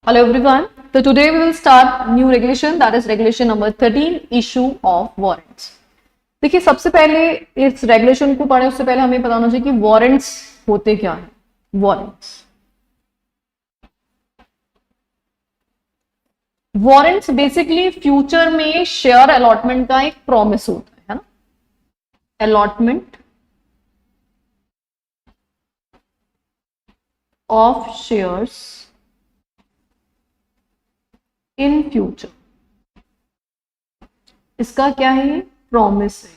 Hello everyone. So today we will start new regulation, that is regulation number 13, issue of warrants. देखिए सबसे पहले इस regulation को पढ़े उससे पहले हमें पता होना चाहिए कि वारंट्स होते क्या है। वारंट्स बेसिकली फ्यूचर में शेयर अलॉटमेंट का एक प्रॉमिस होता है ना, allotment of shares in future, इसका क्या है, प्रॉमिस है।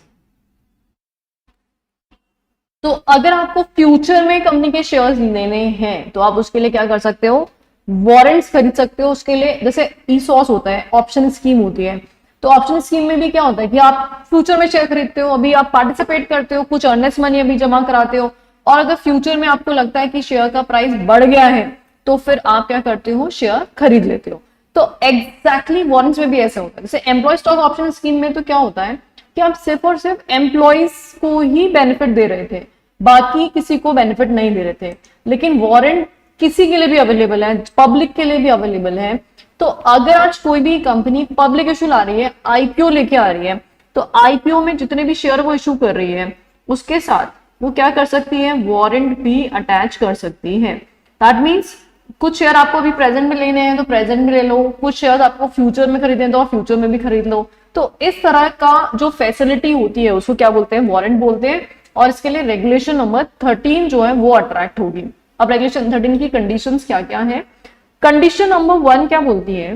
तो अगर आपको फ्यूचर में कंपनी के शेयर्स लेने हैं तो आप उसके लिए क्या कर सकते हो, वारंट्स खरीद सकते हो। उसके लिए जैसे ईसॉस होता है, ऑप्शन स्कीम होती है, तो ऑप्शन स्कीम में भी क्या होता है कि आप फ्यूचर में शेयर खरीदते हो, अभी आप पार्टिसिपेट करते हो, कुछ अर्नेस्ट मनी अभी जमा कराते हो, और अगर फ्यूचर में आपको लगता है कि शेयर का प्राइस बढ़ गया है तो फिर आप क्या करते हो, शेयर खरीद लेते हो। तो एग्जैक्टली वारंट्स में भी ऐसा होता है। जैसे एम्प्लॉय स्टॉक ऑप्शन स्कीम में तो क्या होता है कि आप सिर्फ और सिर्फ एम्प्लॉयज को ही बेनिफिट दे रहे थे, बाकी किसी को बेनिफिट नहीं दे रहे थे। लेकिन वारंट किसी के लिए भी अवेलेबल है, पब्लिक के लिए भी अवेलेबल है। तो अगर आज कोई भी कंपनी पब्लिक इशू ला रही है, आईपीओ लेके आ रही है, तो आईपीओ में जितने भी शेयर वो इशू कर रही है उसके साथ वो क्या कर सकती है, वारंट भी अटैच कर सकती है। दैट मीन्स कुछ शेयर आपको अभी प्रेजेंट में लेने हैं तो प्रेजेंट में ले लो, कुछ शेयर आपको फ्यूचर में खरीदने हैं तो फ्यूचर में भी खरीद लो। तो इस तरह का जो फैसिलिटी होती है उसको क्या बोलते हैं, वारंट बोलते हैं। और इसके लिए रेगुलेशन नंबर 13 जो है वो अट्रैक्ट होगी। अब रेगुलेशन 13 की कंडीशंस क्या क्या है। कंडीशन नंबर 1 क्या बोलती है,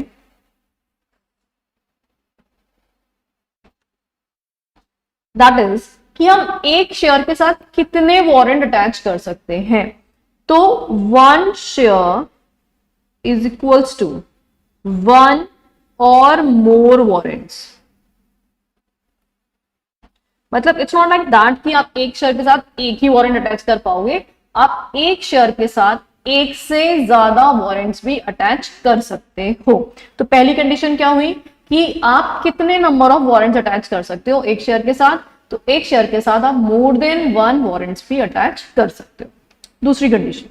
दैट इज कि हम एक शेयर के साथ कितने वारंट अटैच कर सकते हैं। तो 1 शेयर इज इक्वल्स टू 1 और मोर वारंट्स। मतलब इट्स नॉट लाइक दैट कि आप एक शेयर के साथ एक ही वारंट अटैच कर पाओगे, आप एक शेयर के साथ एक से ज्यादा वारंट्स भी अटैच कर सकते हो। तो पहली कंडीशन क्या हुई कि आप कितने नंबर ऑफ वारंट्स अटैच कर सकते हो एक शेयर के साथ, तो एक शेयर के साथ आप मोर देन 1 वारंट्स भी अटैच कर सकते हो। दूसरी कंडीशन,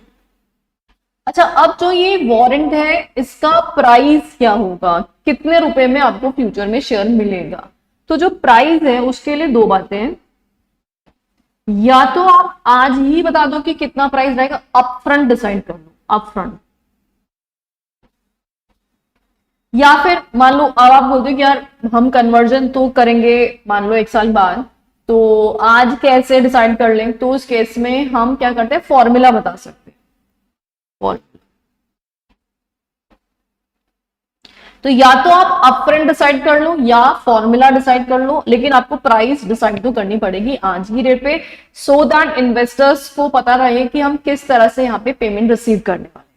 अच्छा अब जो ये वारंट है इसका प्राइस क्या होगा, कितने रुपए में आपको फ्यूचर में शेयर मिलेगा। तो जो प्राइस है उसके लिए दो बातें हैं, या तो आप आज ही बता दो कि कितना प्राइस रहेगा, अपफ्रंट डिसाइड कर लो अपफ्रंट, या फिर मान लो अब आप बोलते हो कि यार हम कन्वर्जन तो करेंगे मान लो 1 साल बाद, तो आज कैसे डिसाइड कर लें। तो उस केस में हम क्या करते हैं, फॉर्मूला बता सकते हैं। तो या तो आप अपफ्रंट डिसाइड कर लो या फॉर्मूला डिसाइड कर लो, लेकिन आपको प्राइस डिसाइड तो करनी पड़ेगी आज की डेट पे, सो दैट इन्वेस्टर्स को पता रहे कि हम किस तरह से यहाँ पे पेमेंट रिसीव करने वाले।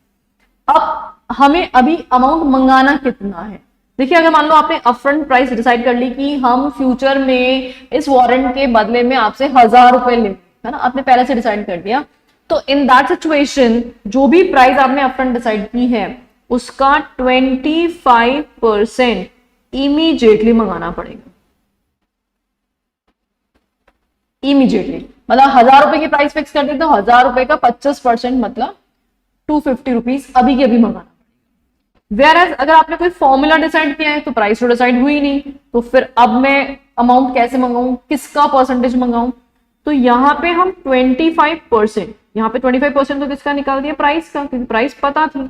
अब हमें अभी अमाउंट मंगाना कितना है। देखिए अगर मान लो आपने अपफ्रंट प्राइस डिसाइड कर ली कि हम फ्यूचर में इस वारंट के बदले में आपसे 1000 रुपए ले, है ना, आपने पहले से डिसाइड कर दिया, तो इन दैट सिचुएशन जो भी प्राइस आपने अपफ्रंट डिसाइड की है उसका 25% इमीडिएटली मंगाना पड़ेगा। इमीडिएटली मतलब 1000 रुपए की प्राइस फिक्स कर दी तो 1000 रुपए का 25% मतलब 250 रुपीज अभी के अभी मंगाना। वेयर अगर आपने कोई फॉर्मूला डिसाइड किया है तो प्राइस तो डिसाइड हुई नहीं, तो फिर अब मैं अमाउंट कैसे मंगाऊं, किसका परसेंटेज मंगाऊं। तो यहाँ पे हम 25%, यहाँ पे 25% तो किसका निकाल दिया, प्राइस का, क्योंकि प्राइस पता थी।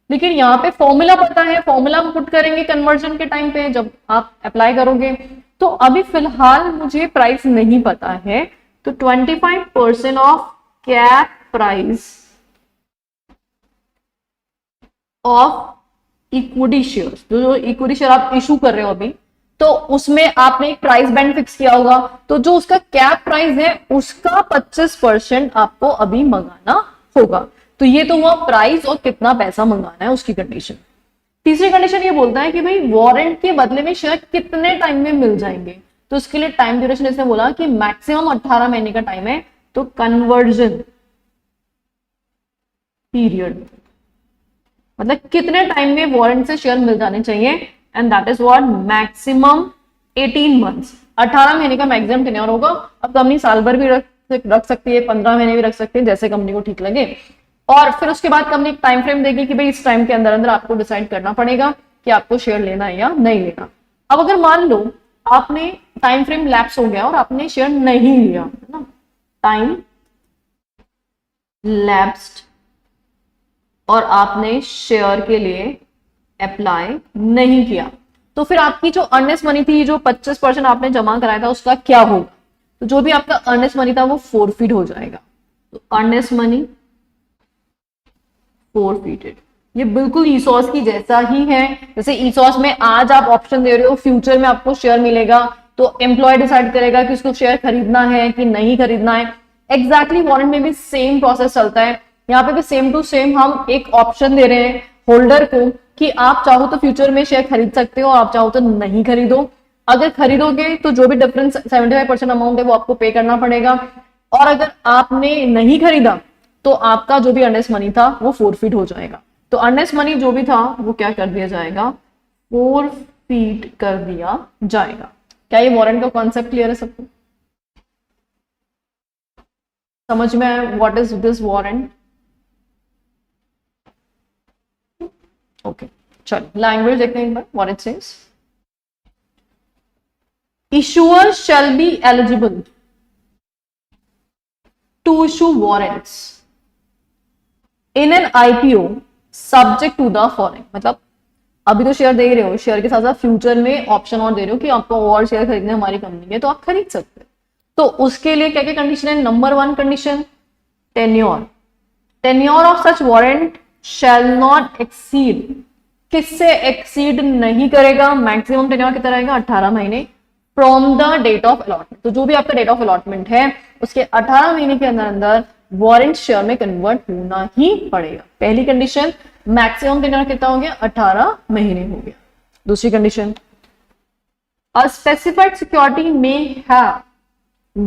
लेकिन यहाँ पे फॉर्मूला पता है, फॉर्मूला हम पुट करेंगे कन्वर्जन के टाइम पे जब आप अप्लाई करोगे। तो अभी फिलहाल मुझे प्राइस नहीं पता है, तो 25% of cap price of equity shares, जो इक्विटी शेयर आप इशू कर रहे हो अभी, तो उसमें आपने एक प्राइस बैंड फिक्स किया होगा, तो जो उसका कैप प्राइस है उसका 25% आपको अभी मंगाना होगा। तो ये तो हुआ प्राइस और कितना पैसा मंगाना है उसकी कंडीशन। तीसरी कंडीशन ये बोलता है कि भाई वारंट के बदले में शेयर कितने टाइम में मिल जाएंगे। तो इसके लिए टाइम ड्यूरेशन इसने बोला कि मैक्सिमम 18 महीने का टाइम है, तो कन्वर्जन पीरियड मतलब कितने टाइम में वारंट से शेयर मिल जाने चाहिए, and that is what maximum 18 months. 18 महीने का मैक्सिमम टेन्योर होगा। अब कंपनी साल भर भी रख सकती है, 15 महीने भी रख सकती है, जैसे कंपनी को ठीक लगे। और फिर उसके बाद कंपनी एक टाइम फ्रेम देगी कि भाई इस टाइम के अंदर अंदर आपको डिसाइड करना पड़ेगा कि आपको शेयर लेना है या नहीं लेना। अब अगर मान लो आपने टाइम फ्रेम लैप्स हो गया और आपने शेयर नहीं लिया, है ना, टाइम लैप्स्ड, और आपने शेयर के लिए अप्लाई नहीं किया, तो फिर आपकी जो अर्नेस्ट मनी थी, जो 25% आपने जमा कराया था, उसका क्या होगा? तो जो भी आपका अर्नेस्ट मनी था वो फोरफीट हो जाएगा। तो अर्नेस्ट मनी फोरफीटेड। ये बिल्कुल ईसॉस की जैसा ही है। जैसे ईसॉस में आज आप ऑप्शन दे रहे हो, फ्यूचर में आपको शेयर मिलेगा, तो एम्प्लॉय डिसाइड करेगा कि उसको शेयर खरीदना है कि नहीं खरीदना है। एग्जैक्टली वारंट में भी सेम प्रोसेस चलता है। यहाँ पे भी सेम टू सेम हम एक ऑप्शन दे रहे हैं होल्डर को कि आप चाहो तो फ्यूचर में शेयर खरीद सकते हो, आप चाहो तो नहीं खरीदो। अगर खरीदोगे तो जो भी डिफरेंस 75% अमाउंट है वो आपको पे करना पड़ेगा, और अगर आपने नहीं खरीदा तो आपका जो भी अर्नेस्ट मनी था वो फोरफीट हो जाएगा। तो अर्नेस्ट मनी जो भी था वो क्या कर दिया जाएगा? फोरफीट कर दिया जाएगा। क्या ये वारंट का कॉन्सेप्ट क्लियर है सबको? समझ में आया what is this warrant? Okay, चलो लैंग्वेज देखते हैं एक बार। What it says, issuer shall be eligible to issue warrants in an IPO subject to the following। मतलब अभी तो शेयर दे रहे हो, शेयर के साथ साथ फ्यूचर में ऑप्शन और दे रहे हो कि आपको और शेयर खरीदने हमारी कंपनी के, तो आप खरीद सकते हो। तो उसके लिए क्या क्या कंडीशन है? Number 1 condition, tenure. Tenure of such warrant shall not exceed. किससे एक्सीड नहीं करेगा? मैक्सिमम टेन्योर कितना रहेगा? 18 महीने from the date of allotment. तो जो भी आपका डेट ऑफ अलॉटमेंट है उसके 18 महीने के अंदर अंदर वारंट शेयर में कन्वर्ट होना ही पड़ेगा। पहली कंडीशन, मैक्सिमम टेन्योर कितना हो गया? 18 महीने हो गया। दूसरी कंडीशन, अ स्पेसिफाइड सिक्योरिटी में हैव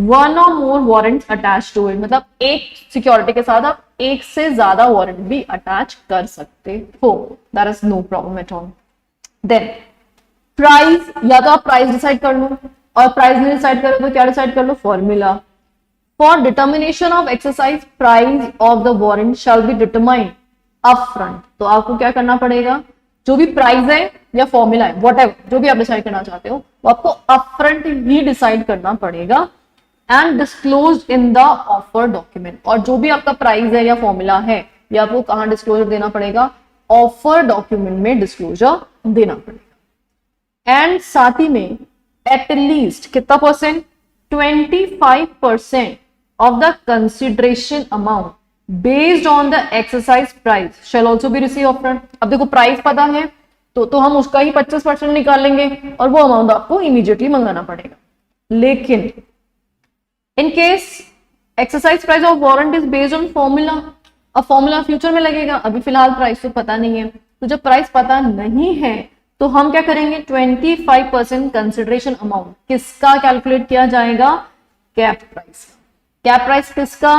वन और मोर वारंट्स अटैच टू इट। मतलब एक सिक्योरिटी के साथ आप एक से ज्यादा वारंट भी अटैच कर सकते हो, that is no problem at all. Then price, या तो आप प्राइस डिसाइड कर लो, और प्राइस नहीं डिसाइड करो तो क्या डिसाइड कर लो? Formula. For determination of exercise price of the warrant shall be determined upfront. तो आपको क्या करना पड़ेगा? जो भी प्राइस है या फॉर्मूला है, व्हाटएवर जो भी आप डिसाइड करना चाहते हो, वो आपको अपफ्रंट ही डिसाइड करना पड़ेगा and disclose in the offer document. और जो भी आपका प्राइस है या फॉर्मूला है, ये आपको कहां डिस्क्लोजर देना पड़ेगा? ऑफर डॉक्यूमेंट में डिस्क्लोजर देना पड़ेगा। एंड साथ ही में एटलीस्ट कितना percent? 25% of the consideration amount based on the exercise price shall also be receive upfront. अब देखो प्राइस पता है तो हम उसका ही 25% निकाल लेंगे और वो अमाउंट आपको इमीडिएटली मंगाना पड़ेगा। लेकिन in case exercise price of warrant is based on formula, अब फॉर्मूला फ्यूचर में लगेगा, अभी फिलहाल प्राइस तो पता नहीं है। तो जब प्राइस पता नहीं है तो हम क्या करेंगे? 25% कंसिडरेशन अमाउंट किसका कैलकुलेट किया जाएगा? Cap price. कैप प्राइस किसका?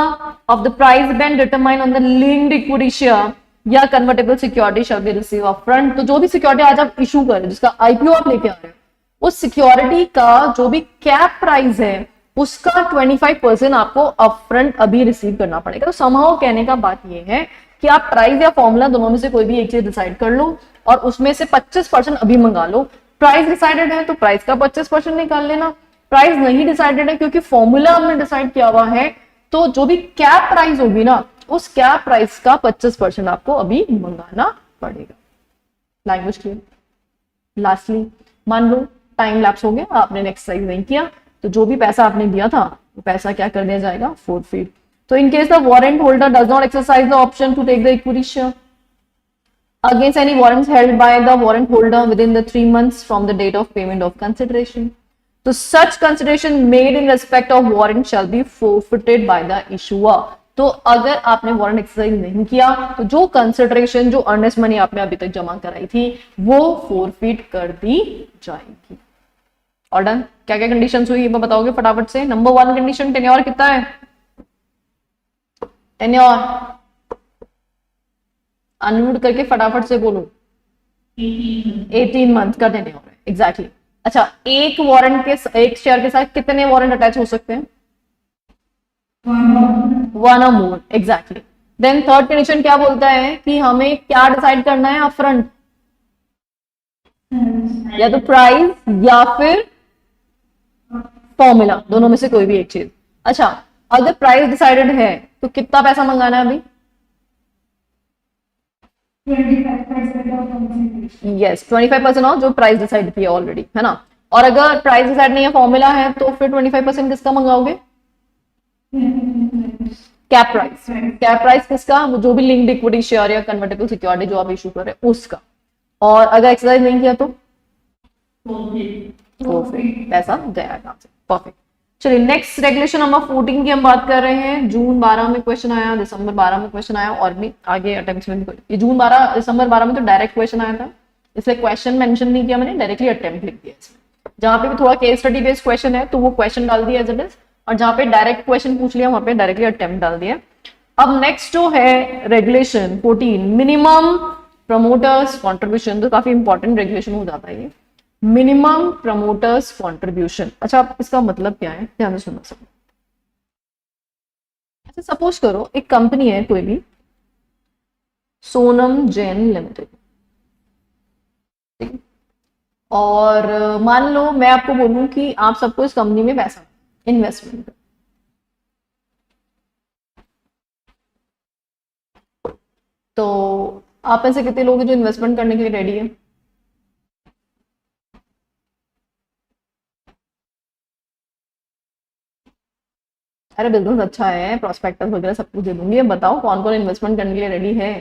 Of the price band determine on the linked equity share या convertible security shall be receive upfront. तो जो भी सिक्योरिटी आज आप इशू कर रहे हो, जिसका आईपीओ आप लेके आ रहे हो, उस सिक्योरिटी का जो भी कैप प्राइस है उसका 25% आपको अपफ्रंट अभी रिसीव करना पड़ेगा। तो समहाउ कहने का बात यह है कि आप प्राइस या फॉर्मूला दोनों में से कोई भी एक चीज डिसाइड कर लो और उसमें से 25% अभी मंगा लो। प्राइस डिसाइडेड है तो प्राइस का 25% निकाल लेना। प्राइस नहीं डिसाइडेड है क्योंकि फॉर्मूला हमने डिसाइड किया हुआ है, तो जो भी कैप प्राइस होगी ना, उस कैप प्राइस का 25% आपको अभी मंगाना पड़ेगा। Language clear? लास्टली मान लो टाइम लैप्स हो गया, आपने एक्सरसाइज नहीं किया, तो जो भी पैसा आपने दिया था वो पैसा क्या कर दिया जाएगा? फोरफीट। तो in case the warrant holder does not exercise the option to take the equity share against any warrants held by the warrant holder within the 3 months from the date of payment of consideration, so such consideration made in respect of warrant shall be forfeited by the issuer। तो अगर आपने warrant exercise नहीं किया तो जो consideration, जो earnest money आपने अभी तक जमा कराई थी, वो फोरफीट कर दी जाएगी। और डन? क्या क्या कंडीशंस हुई ये बताओगे फटाफट से? नंबर 1 कंडीशन, टेन्योर कितना है? टेन्योर अनम्यूट करके फटाफट से बोलो। 18 मंथ का टेन्योर है। एग्जैक्टली। अच्छा, एक वारंट के, एक शेयर के साथ कितने वारंट अटैच हो सकते हैं? 1 और मोर। एग्जैक्टली। देन थर्ड कंडीशन क्या बोलता है कि हमें क्या डिसाइड करना है अपफ्रंट, क्या बोलता है कि हमें क्या डिसाइड करना है अपफ्रंट, या तो प्राइस या फिर फॉर्मूला, दोनों में से कोई भी एक चीज। अच्छा, अगर प्राइस डिसाइडेड है तो कितना पैसा मंगाना है अभी? 25% ऑफ जो प्राइस डिसाइड किया ऑलरेडी, है ना। और अगर प्राइस डिसाइड नहीं है, फॉर्मूला है, तो फिर 25% किसका मंगाओगे? Cap price. कैप प्राइस किसका? जो भी लिंक्ड इक्विटी शेयर या कन्वर्टेबल सिक्योरिटी जो आप इशू कर रहे हैं उसका। और अगर एक्सरसाइज नहीं किया तो फिर पैसा गया काम से। परफेक्ट। चलिए नेक्स्ट रेगुलेशन नंबर 14 की हम बात कर रहे हैं। जून 12 में क्वेश्चन आया, दिसंबर 12 में क्वेश्चन आया, और भी आगे अटेम्प्ट में भी। ये जून 12 दिसंबर 12 में तो डायरेक्ट क्वेश्चन आया था, इसलिए क्वेश्चन मेंशन नहीं किया मैंने, डायरेक्टली अटेम्प्ट लिख दिया इसमें। जहां पे भी थोड़ा केस स्टडी बेस्ड क्वेश्चन है तो वो क्वेश्चन डाल दिया एज इट इज, और जहां पे डायरेक्ट क्वेश्चन पूछ लिया वहां पे डायरेक्टली अटेम्प्ट डाल दिया। अब नेक्स्ट जो है रेगुलेशन 14, मिनिमम प्रमोटर्स कॉन्ट्रीब्यूशन, तो काफी इंपॉर्टेंट रेगुलेशन हो जाता है ये। मिनिमम प्रमोटर्स कॉन्ट्रीब्यूशन, अच्छा इसका मतलब क्या है, ध्यान से सुनना सब। अच्छा सपोज करो एक कंपनी है कोई भी, सोनम जैन लिमिटेड, और मान लो मैं आपको बोलूं कि आप सबको इस कंपनी में पैसा इन्वेस्टमेंट, तो आप ऐसे कितने लोग हैं जो इन्वेस्टमेंट करने के लिए रेडी है? अरे बिजनेस अच्छा है, प्रोस्पेक्टस वगैरह सब कुछ दे दूंगी, अब बताओ कौन कौन इन्वेस्टमेंट करने के लिए रेडी है?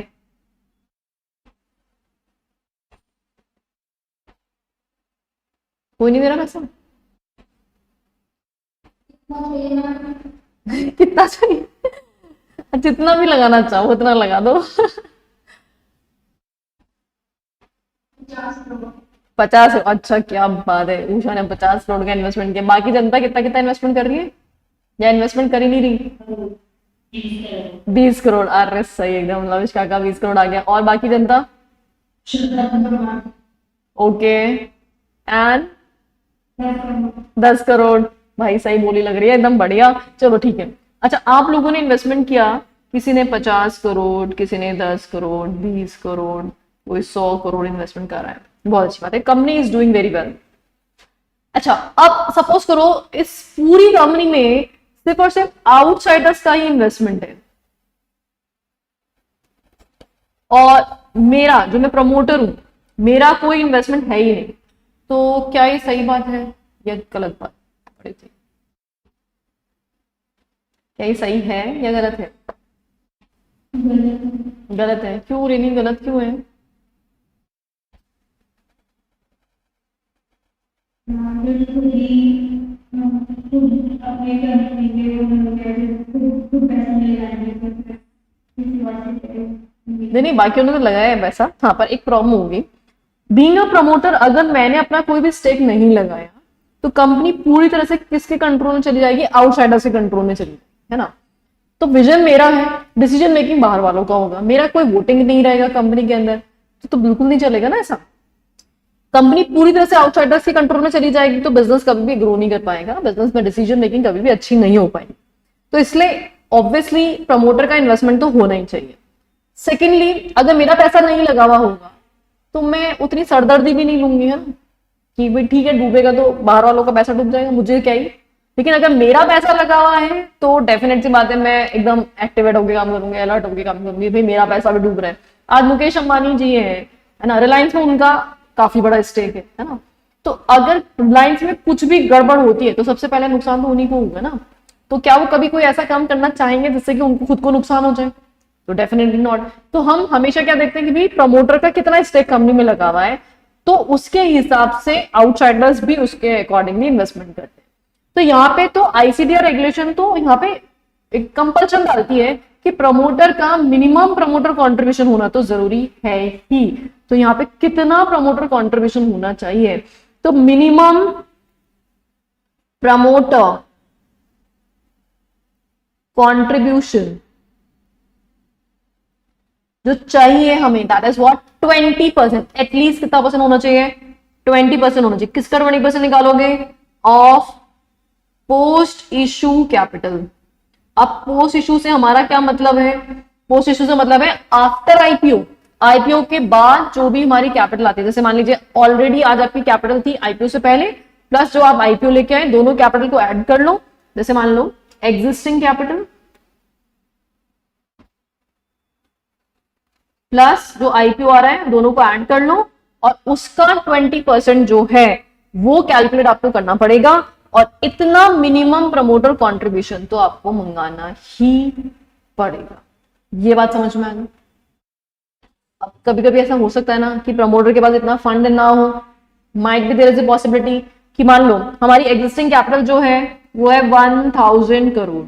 कोई नहीं दे रहा पैसा? कितना चाहिए? जितना भी लगाना चाहो उतना लगा दो। 50? अच्छा क्या बात है, उषा ने 50 करोड़ का इन्वेस्टमेंट किया, बाकी जनता कितना कितना इन्वेस्टमेंट कर रही है या इन्वेस्टमेंट कर ही नहीं रही? 20 करोड़, अरे सही एकदम, लविश काका 20 करोड़ आ गया, और बाकी जनता? ओके, एंड 10 करोड़, भाई सही बोली लग रही है, एकदम बढ़िया। चलो ठीक है। अच्छा आप लोगों ने इन्वेस्टमेंट किया, किसी ने 50 करोड़, किसी ने 10 करोड़, 20 करोड़, कोई 100 करोड़ इन्वेस्टमेंट कर रहा है, बहुत अच्छी बात है, company is doing very well. अच्छा अब सपोज करो इस पूरी कंपनी में सिर्फ और सिर्फ आउटसाइडर्स का ही इन्वेस्टमेंट है, और मेरा जो मैं प्रमोटर हूं मेरा कोई इन्वेस्टमेंट है ही नहीं, तो क्या ये सही बात है या गलत बात? क्या ये सही है या गलत है? गलत है। क्यों रेनी, गलत क्यों है? नहीं, बाकी उन्होंने तो लगाया है पैसा, हाँ पर एक प्रॉब्लम होगी। बीइंग अ प्रमोटर, अगर मैंने अपना कोई भी स्टेक नहीं लगाया तो कंपनी पूरी तरह से किसके कंट्रोल में चली जाएगी? आउटसाइडर के कंट्रोल में चली जाएगी, है ना। तो विजन मेरा है, डिसीजन मेकिंग बाहर वालों का होगा, मेरा कोई वोटिंग नहीं रहेगा कंपनी के अंदर, तो बिल्कुल नहीं चलेगा ना ऐसा। कंपनी पूरी तरह से आउटसाइडर्स के कंट्रोल में चली जाएगी तो बिजनेस कभी भी ग्रो नहीं कर पाएगा, बिजनेस में डिसीजन मेकिंग कभी भी अच्छी नहीं हो पाएगी। तो इसलिए ऑब्वियसली प्रमोटर का इन्वेस्टमेंट तो होना ही चाहिए। सेकेंडली, अगर मेरा पैसा नहीं लगा हुआ होगा तो मैं उतनी सरदर्दी भी नहीं लूंगी, है ना, कि भाई ठीक है डूबेगा तो बाहर वालों का पैसा डूब जाएगा, मुझे क्या ही। लेकिन अगर मेरा पैसा लगा हुआ है तो डेफिनेट सी बात है मैं एकदम एक्टिवेट होकर काम करूंगी, अलर्ट होकर काम करूंगी, भाई मेरा पैसा भी डूब रहा है। आज मुकेश अंबानी जी है ना, रिलायंस में उनका काफी बड़ा स्टेक है ना, तो अगर रिलायंस में कुछ भी गड़बड़ होती है तो सबसे पहले नुकसान तो उन्हीं को होगा ना। तो क्या वो कभी कोई ऐसा काम करना चाहेंगे जिससे कि उनको खुद को नुकसान हो जाए? तो डेफिनेटली नॉट। तो हम हमेशा क्या देखते हैं कि भाई प्रमोटर का कितना स्टेक कंपनी में लगा हुआ है, तो उसके हिसाब से आउटसाइडर्स भी उसके अकॉर्डिंगली इन्वेस्टमेंट करते हैं। तो यहाँ पे तो आईसीडीआर रेगुलेशन तो यहाँ पे एक कंपल्शन डालती है कि प्रमोटर का मिनिमम प्रमोटर कंट्रीब्यूशन होना तो जरूरी है ही। तो यहाँ पे कितना प्रमोटर कंट्रीब्यूशन होना चाहिए? तो मिनिमम प्रमोटर कंट्रीब्यूशन जो चाहिए हमें, दैट इज व्हाट 20%, एटलीस्ट कितना परसेंट होना चाहिए? 20% होना चाहिए। किसका 20% निकालोगे? Of post issue capital. अब पोस्ट इशू से हमारा क्या मतलब है? पोस्ट इशू से मतलब है आफ्टर आईपीओ, आईपीओ के बाद जो भी हमारी कैपिटल आती है, जैसे मान लीजिए ऑलरेडी आज आपकी कैपिटल थी आईपीओ से पहले, प्लस जो आप आईपीओ लेके आए, दोनों कैपिटल को ऐड कर लो। जैसे मान लो एग्जिस्टिंग कैपिटल प्लस जो आईपीओ आ रहा है, दोनों को ऐड कर लो, और उसका 20% जो है वो कैलकुलेट आपको करना पड़ेगा, और इतना मिनिमम प्रमोटर कंट्रीब्यूशन तो आपको मंगाना ही पड़ेगा। ये बात समझ में आ गई। अब कभी कभी ऐसा हो सकता है ना कि प्रमोटर के पास इतना फंड ना हो, might be there is a possibility कि मान लो हमारी एग्जिस्टिंग कैपिटल जो है वो है 1000 करोड़,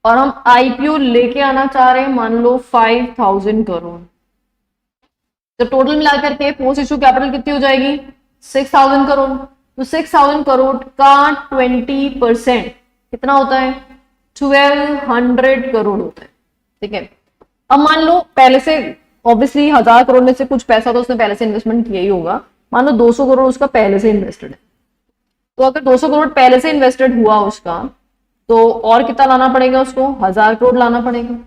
और हम आईपीओ लेके आना चाह रहे हैं मान लो 5000 करोड़, तो टोटल मिला करके पोस्ट इशू कैपिटल कितनी हो जाएगी 6000 करोड़। तो 6000 करोड़ का 20% कितना होता है 1200 करोड़ होता है। ठीक है, अब मान लो पहले से ऑब्वियसली 1000 करोड़ में से कुछ पैसा तो उसने पहले से इन्वेस्टमेंट किया ही होगा, मान लो 200 करोड़ उसका पहले से इन्वेस्टेड है, तो अगर 200 करोड़ पहले से इन्वेस्टेड हुआ उसका, तो और कितना लाना पड़ेगा उसको 1000 करोड़ लाना पड़ेगा।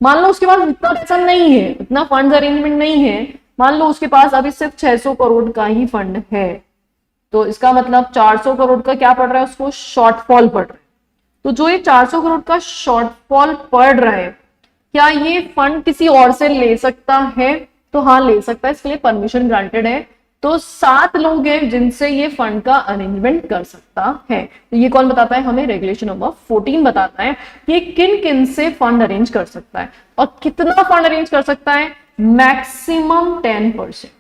मान लो उसके पास इतना पैसा नहीं है, इतना फंड अरेंजमेंट नहीं है, मान लो उसके पास अभी सिर्फ 600 करोड़ का ही फंड है, तो इसका मतलब 400 करोड़ का क्या पड़ रहा है उसको शॉर्टफॉल पड़ रहा है। तो जो ये 400 करोड़ का शॉर्टफॉल पड़ रहा है, क्या ये फंड किसी और से ले सकता है? तो हाँ ले सकता है, इसके लिए परमिशन ग्रांटेड है। तो 7 लोग हैं जिनसे ये फंड का अरेंजमेंट कर सकता है। तो ये कौन बताता है हमें? रेगुलेशन नंबर 14 बताता है कि किन किन से फंड अरेंज कर सकता है, और कितना फंड अरेंज कर सकता है, मैक्सिमम 10%।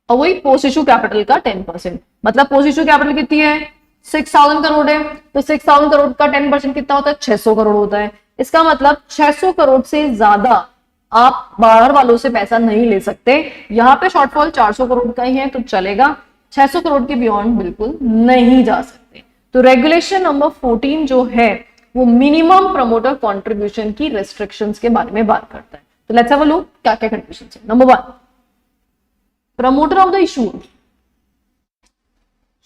और वही पोस्ट इशू कैपिटल का 10%, मतलब पोस्ट इशू कैपिटल कितनी है 6000 करोड़ है, तो 6000 करोड़ का 10% कितना होता है 600 करोड़ होता है। इसका मतलब 600 करोड़ से ज्यादा आप बाहर वालों से पैसा नहीं ले सकते। यहाँ पे शॉर्टफॉल 400 करोड़ का ही है तो चलेगा, 600 करोड़ के बियॉन्ड बिल्कुल नहीं जा सकते। तो रेगुलेशन नंबर 14 जो है वो मिनिमम प्रमोटर कंट्रीब्यूशन की रेस्ट्रिक्शंस के बारे में बात करता है। तो लेट्स हैव अ लुक क्या क्या कंडीशंस है। Number 1, promoter of the issue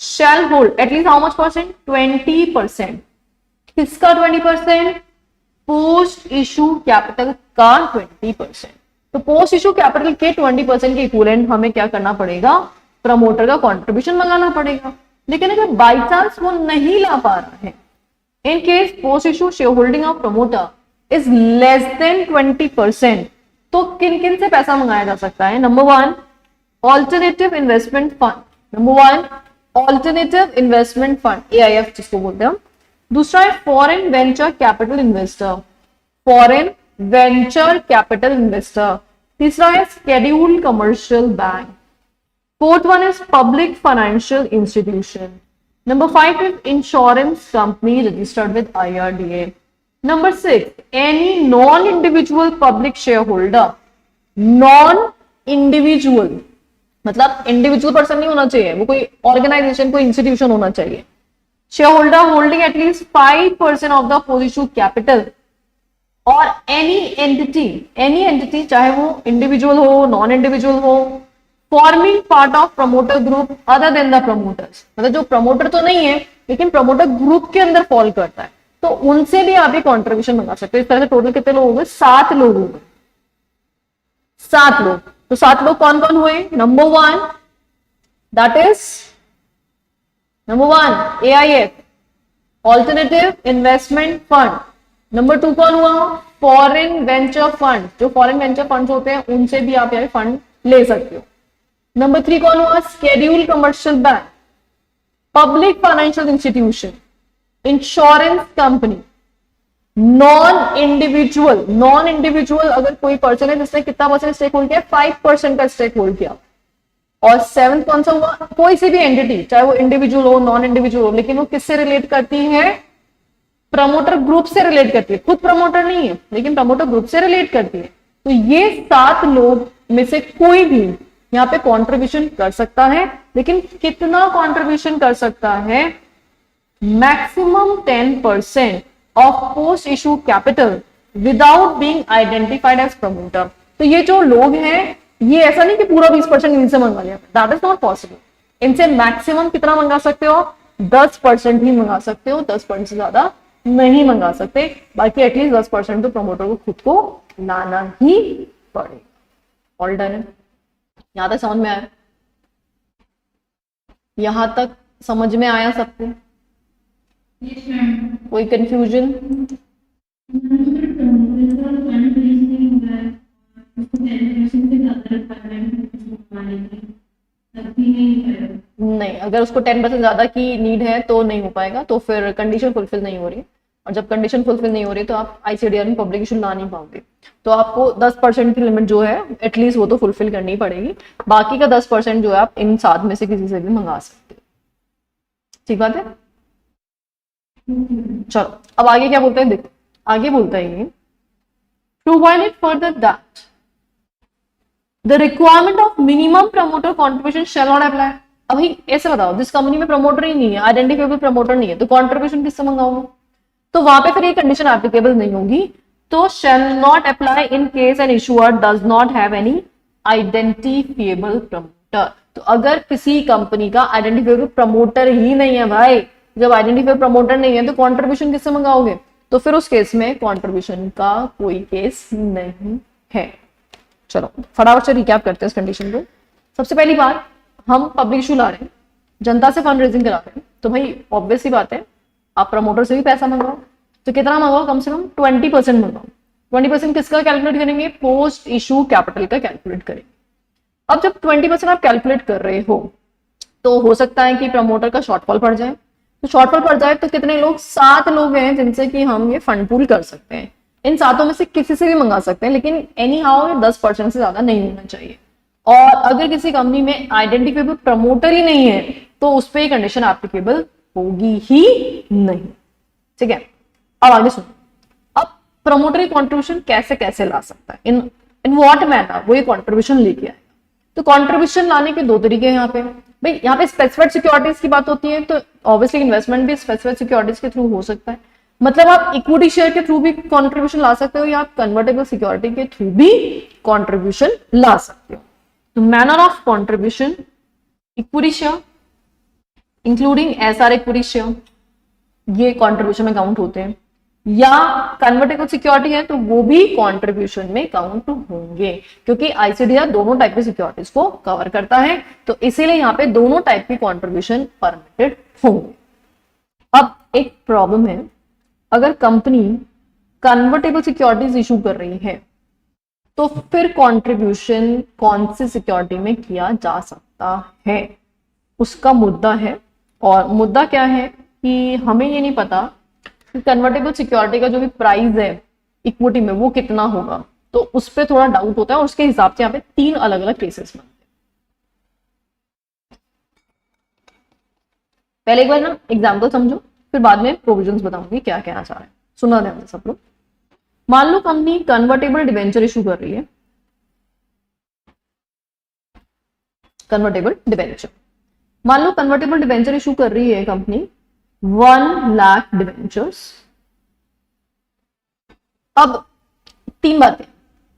shall hold at least how much percent? 20%। किसका 20%? पोस्ट इशू कैपिटल का 20%। तो पोस्ट इशू कैपिटल के 20% के इक्विवेलेंट हमें क्या करना पड़ेगा? प्रमोटर का कंट्रीब्यूशन मंगाना पड़ेगा। लेकिन अगर बाई चांस वो नहीं ला पा रहा है, in case post issue share holding of promoter is less than 20%, तो किन किन से पैसा मंगाया जा सकता है? Number 1, alternative investment fund. Number 1, alternative investment fund, AIF जिसको बोलते हैं हम। दूसरा है foreign venture capital investor, foreign venture capital investor. तीसरा है scheduled commercial bank. Fourth one is public financial institution. Number 5 is insurance company registered with IRDA। Number 6, any non individual public share holder. Non individual मतलब individual person नहीं होना चाहिए, वो कोई organisation कोई institution होना चाहिए। Share holder holding at least 5% of the post issue capital, और एनी एंटिटी चाहे वो इंडिविजुअल हो नॉन इंडिविजुअल हो, forming part of promoter group other than the promoters, मतलब जो प्रमोटर तो नहीं है लेकिन प्रमोटर ग्रुप के अंदर फॉल करता है, तो उनसे भी आप एक कॉन्ट्रीब्यूशन मंगा सकते हो। इस तरह से टोटल कितने लोग हो गए? 7 लोग हो गए। 7 लोग। तो 7 लोग कौन कौन हुए? Number 1 that is number 1 AIF, alternative investment fund. Number 2 कौन हुआ? फॉरेन वेंचर फंड, जो फॉरेन वेंचर फंड होते हैं उनसे भी आप यहाँ फंड ले सकते हो। नंबर 3 कौन हुआ? Scheduled commercial bank, public financial institution, insurance company. Non individual अगर कोई पर्सन है जिसने कितना परसेंट स्टेक होल्ड किया? 5% का स्टेक होल्ड किया। और 7th कौन सा हुआ? कोई सी भी एंटिटी, चाहे वो इंडिविजुअल हो नॉन इंडिविजुअल हो, लेकिन वो किससे रिलेट करती है? प्रमोटर ग्रुप से रिलेट करती है, खुद प्रमोटर नहीं है लेकिन प्रमोटर ग्रुप से रिलेट करती है। तो ये 7 लोग में से कोई भी यहाँ पे कंट्रीब्यूशन कर सकता है, लेकिन कितना कंट्रीब्यूशन कर सकता है? Maximum 10% of post issue capital without being identified as promoter. तो ये जो लोग हैं, ये ऐसा नहीं कि पूरा 20% इनसे मंगा लिया, दैट इज नॉट पॉसिबल। इनसे मैक्सिमम कितना मंगा सकते हो? 10% ही मंगा सकते हो, 10% से ज्यादा नहीं मंगा सकते, बाकी एटलीस्ट 10% तो प्रमोटर को खुद को लाना ही पड़ेगा। ऑल डन है? यहां तक समझ में आया? यहां तक समझ में आया सबको? कोई कंफ्यूजन? नहीं, अगर उसको 10% ज्यादा की नीड है तो नहीं हो पाएगा, तो फिर कंडीशन फुलफिल नहीं हो रही, और जब कंडीशन फुलफिल नहीं हो रही तो आप आईसीडीआर में पब्लिक इशू ला नहीं पाओगे। तो आपको 10% की लिमिट जो है एटलीस्ट वो तो फुलफिल करनी पड़ेगी, बाकी का 10% जो है आप इन 7 में से किसी से भी मंगा सकते हो। ठीक बात है? चलो अब आगे क्या बोलते हैं, देखो आगे बोलता है ये, provided further that the requirement of minimum promoter contribution shell not apply. अभी ऐसे बताओ, जिस कंपनी में प्रमोटर ही नहीं है, आइडेंटिफाइबल प्रमोटर नहीं है, तो कॉन्ट्रीब्यूशन किससे मंगाओगे? तो वहां पे फिर ये कंडीशन एप्लीकेबल नहीं होगी। तो shall not apply in case an issuer does not have any identifiable promoter. तो अगर किसी कंपनी का आइडेंटिफाइबल प्रमोटर ही नहीं है भाई, जब आइडेंटिफाइबल प्रमोटर नहीं है तो कॉन्ट्रीब्यूशन किससे मंगाओगे? तो फिर उस केस में कॉन्ट्रीब्यूशन का कोई केस नहीं है। चलो फटाफट से रिकैप करते हैं इस कंडीशन को। सबसे पहली बात, हम पब्लिक इशू ला रहे हैं, जनता से फंड रेजिंग करा रहे हैं, तो भाई ऑब्वियस सी बात है आप प्रमोटर से भी पैसा मंगाओ, तो कितना मंगाओ? कम से कम 20% मंगाओ। 20% किसका कैलकुलेट करेंगे? पोस्ट इशू कैपिटल का कैलकुलेट करेंगे। अब जब 20% आप कैलकुलेट कर रहे हो तो हो सकता है कि प्रमोटर का शॉर्टफॉल पड़ जाए, तो शॉर्टफॉल पड़ जाए तो कितने लोग? 7 लोग हैं जिनसे कि हम ये फंड पूल कर सकते हैं। इन 7 में से किसी से भी मंगा सकते हैं, लेकिन एनी हाउ 10% से ज्यादा नहीं होना चाहिए। और अगर किसी कंपनी में आइडेंटिफाइबल प्रमोटर ही नहीं है तो उस पर कंडीशन एप्लीकेबल होगी ही नहीं। ठीक है, अब आगे सुनो। अब प्रमोटर कॉन्ट्रीब्यूशन कैसे कैसे ला सकता है, इन व्हाट मैनर वो ये कॉन्ट्रीब्यूशन लेके आएगा? तो कॉन्ट्रीब्यूशन लाने के 2 तरीके हैं यहाँ पे। भाई यहाँ पे स्पेसिफाइड सिक्योरिटीज की बात होती है, तो ऑब्वियसली इन्वेस्टमेंट भी स्पेसिफाइड सिक्योरिटीज के थ्रू हो सकता है। मतलब आप इक्विटी शेयर के थ्रू भी कॉन्ट्रीब्यूशन ला सकते हो, या आप कन्वर्टेबल सिक्योरिटी के थ्रू भी कॉन्ट्रीब्यूशन ला सकते हो। तो manner of contribution, equity share including SR equity share, ये कॉन्ट्रीब्यूशन में काउंट होते हैं, या कन्वर्टेबल सिक्योरिटी है तो वो भी कॉन्ट्रीब्यूशन में काउंट होंगे, क्योंकि आईसीडीआर दोनों टाइप की सिक्योरिटीज को कवर करता है, तो इसीलिए यहाँ पे दोनों टाइप की कॉन्ट्रीब्यूशन परमिटेड होंगे। अब एक प्रॉब्लम है, अगर कंपनी कन्वर्टेबल सिक्योरिटीज इशू कर रही है तो फिर कॉन्ट्रीब्यूशन कौन सी सिक्योरिटी में किया जा सकता है, उसका मुद्दा है। और मुद्दा क्या है कि हमें ये नहीं पता कि कन्वर्टेबल सिक्योरिटी का जो भी प्राइस है इक्विटी में वो कितना होगा, तो उस पर थोड़ा डाउट होता है, और उसके हिसाब से यहाँ पे 3 अलग अलग केसेस बनते हैं। पहले एक बार ना एग्जाम्पल समझो, फिर बाद में प्रोविजंस बताऊंगी क्या कहना चाह रहे हैं। सुना ध्यान से सब लोग। मान लो कंपनी कन्वर्टेबल डिवेंचर इशू कर रही है, कन्वर्टेबल डिवेंचर, मान लो कन्वर्टेबल डिवेंचर इशू कर रही है कंपनी 1 लाख डिवेंचर्स। अब 3 बातें,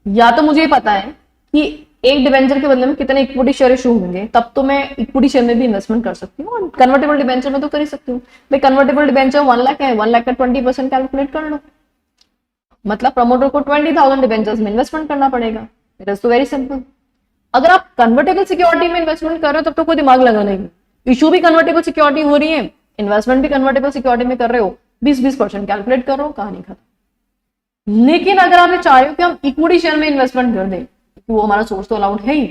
या तो मुझे पता है कि एक डिवेंचर के बदले में कितने इक्विटी शेयर इशू होंगे, तब तो मैं इक्विटी शेयर में भी इन्वेस्टमेंट कर सकती हूँ, और कन्वर्टेबल डिवेंचर में तो कर ही सकती हूँ। भाई कन्वर्टेबल डिवेंचर 1 लाख है, 1 लाख का 20% कैलकुलेट कर लो, मतलब प्रमोटर को 20,000 डिवेंचर्स में इन्वेस्टमेंट करना पड़ेगा। इट इज तो वेरी सिंपल। अगर आप कन्वर्टेबल सिक्योरिटी में इन्वेस्टमेंट कर रहे हो तब तो कोई दिमाग लगाना नहीं, इशू भी कन्वर्टेबल सिक्योरिटी हो रही है, इन्वेस्टमेंट भी कन्वर्टेबल सिक्योरिटी में कर रहे हो, 20% कैलकुलेट कर रहे हो, कहानी खत्म। लेकिन अगर आप ये चाह रहे हो कि हम इक्विटी शेयर में इन्वेस्टमेंट कर दें, वो हमारा सोर्स तो अलाउड है ही,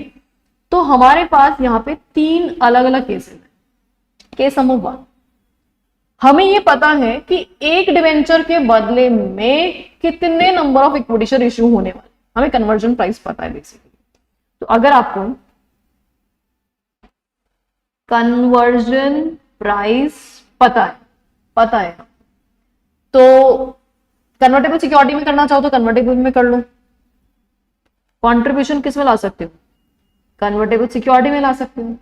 तो हमारे पास यहाँ पे 3 अलग अलग केसेस हैं। केस नंबर 1, हमें ये पता है कि एक डिवेंचर के बदले में कितने number of equity share issue होने वाले, हमें कन्वर्जन प्राइस पता है बेसिकली। तो अगर आपको कन्वर्जन प्राइस पता है तो कन्वर्टेबल सिक्योरिटी में करना चाहो तो कन्वर्टेबल में कर लो, कंट्रीब्यूशन किस में ला सकते हो? कन्वर्टेबल सिक्योरिटी में ला सकते हो,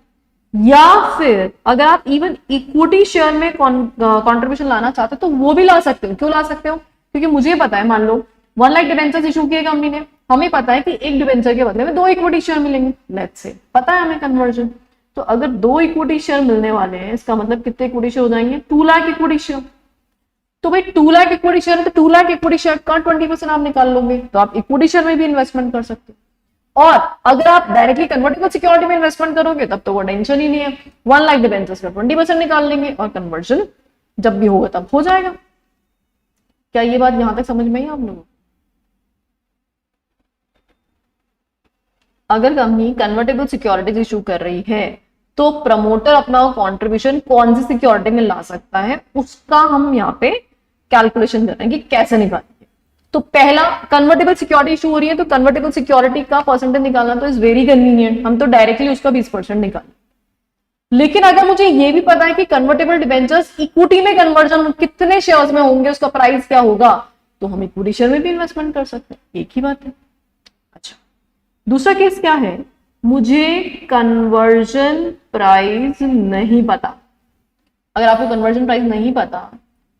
या फिर अगर आप इवन इक्विटी शेयर में कंट्रीब्यूशन लाना चाहते हो तो वो भी ला सकते हो। क्यों ला सकते हो? क्योंकि मुझे पता है, मान लो 1 लाख डिवेंचर्स इशू किए कंपनी ने, हमें पता है कि एक डिवेंचर के बदले में 2 इक्विटी शेयर मिलेंगे, लेट्स से, पता है हमें कन्वर्जन। तो अगर 2 इक्विटी शेयर मिलने वाले हैं, इसका मतलब कितने इक्विटी शेयर हो जाएंगे? 2 लाख इक्विटी शेयर। तो भाई 2 लाख इक्विटी शेयर है, तो 2 लाख इक्विटी शेयर का 20% आप निकाल लोगे, तो आप इक्विटी शेयर में भी इन्वेस्टमेंट कर सकते हो। और अगर आप डायरेक्टली कन्वर्टेबल सिक्योरिटी में इन्वेस्टमेंट करोगे तब तो वो टेंशन ही नहीं है, 1 लाख डिबेंचर्स का 20% निकाल लेंगे और कन्वर्जन जब भी होगा तब हो जाएगा। क्या ये बात यहां तक समझ में आई आप लोगों को? अगर कंपनी कन्वर्टेबल सिक्योरिटीज इशू कर रही है तो प्रमोटर अपना कॉन्ट्रीब्यूशन कौन सी सिक्योरिटी में ला सकता है, उसका हम यहाँ पे कैलकुलेशन कर रहे हैं कि कैसे निकालेंगे। तो पहला, कन्वर्टेबल सिक्योरिटी इशू हो रही है तो कन्वर्टेबल सिक्योरिटी का परसेंटेज निकालना तो इज वेरी कन्वीनियंट, हम तो डायरेक्टली उसका 20% निकालें। लेकिन अगर मुझे ये भी पता है कि कन्वर्टेबल डिबेंचर्स इक्विटी में कन्वर्जन कितने शेयर्स में होंगे, उसका प्राइस क्या होगा, तो हम इक्विटी शेयर में भी इन्वेस्टमेंट कर सकते हैं, एक ही बात है। अच्छा, दूसरा केस क्या है, मुझे कन्वर्जन प्राइस नहीं पता। अगर आपको कन्वर्जन प्राइस नहीं पता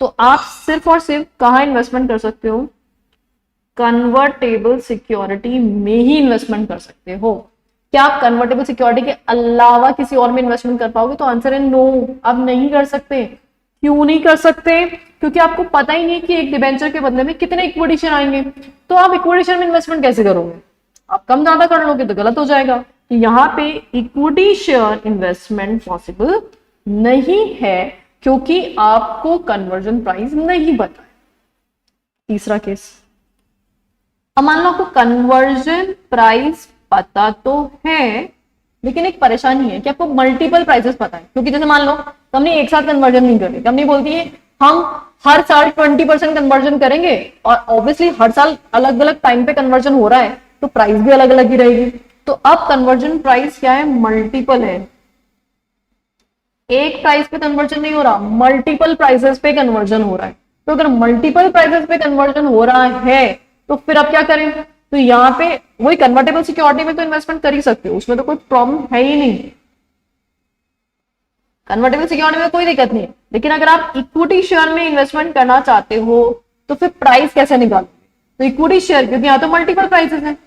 तो आप सिर्फ और सिर्फ कहां इन्वेस्टमेंट कर सकते हो, कन्वर्टेबल सिक्योरिटी में ही इन्वेस्टमेंट कर सकते हो। क्या आप कन्वर्टेबल सिक्योरिटी के अलावा किसी और में इन्वेस्टमेंट कर पाओगे, तो आंसर है नो, आप नहीं कर सकते। क्यों नहीं कर सकते, क्योंकि आपको पता ही नहीं कि एक डिबेंचर के बदले में कितने इक्विटी शेयर आएंगे, तो आप इक्विटी शेयर में इन्वेस्टमेंट कैसे करोगे, आप कम ज्यादा कर लोगे तो गलत हो जाएगा। कि यहाँ पे इक्विटी शेयर इन्वेस्टमेंट पॉसिबल नहीं है क्योंकि आपको कन्वर्जन प्राइस नहीं पता है। तीसरा केस, अब मान लो आपको कन्वर्जन प्राइस पता तो है लेकिन एक परेशानी है कि आपको मल्टीपल प्राइसेस पता है, क्योंकि जैसे मान लो कंपनी एक साथ कन्वर्जन नहीं कर रही, कंपनी बोलती है हम हर साल 20% कन्वर्जन करेंगे और ऑब्वियसली हर साल अलग अलग टाइम पे कन्वर्जन हो रहा है तो प्राइस भी अलग अलग ही रहेगी। तो अब कन्वर्जन प्राइस क्या है, मल्टीपल है, एक प्राइस पे कन्वर्जन नहीं हो रहा, मल्टीपल प्राइसेस पे कन्वर्जन हो रहा है। तो अगर मल्टीपल प्राइसेस पे कन्वर्जन हो रहा है तो फिर अब क्या करें, तो यहाँ पे वही कन्वर्टेबल सिक्योरिटी में तो इन्वेस्टमेंट कर ही सकते हो, उसमें तो कोई प्रॉब्लम है ही नहीं, कन्वर्टेबल सिक्योरिटी में कोई दिक्कत नहीं है। लेकिन अगर आप इक्विटी शेयर में इन्वेस्टमेंट करना चाहते हो तो फिर प्राइस कैसे निकालोगे, तो इक्विटी शेयर, क्योंकि यहाँ तो मल्टीपल प्राइसेस हैं,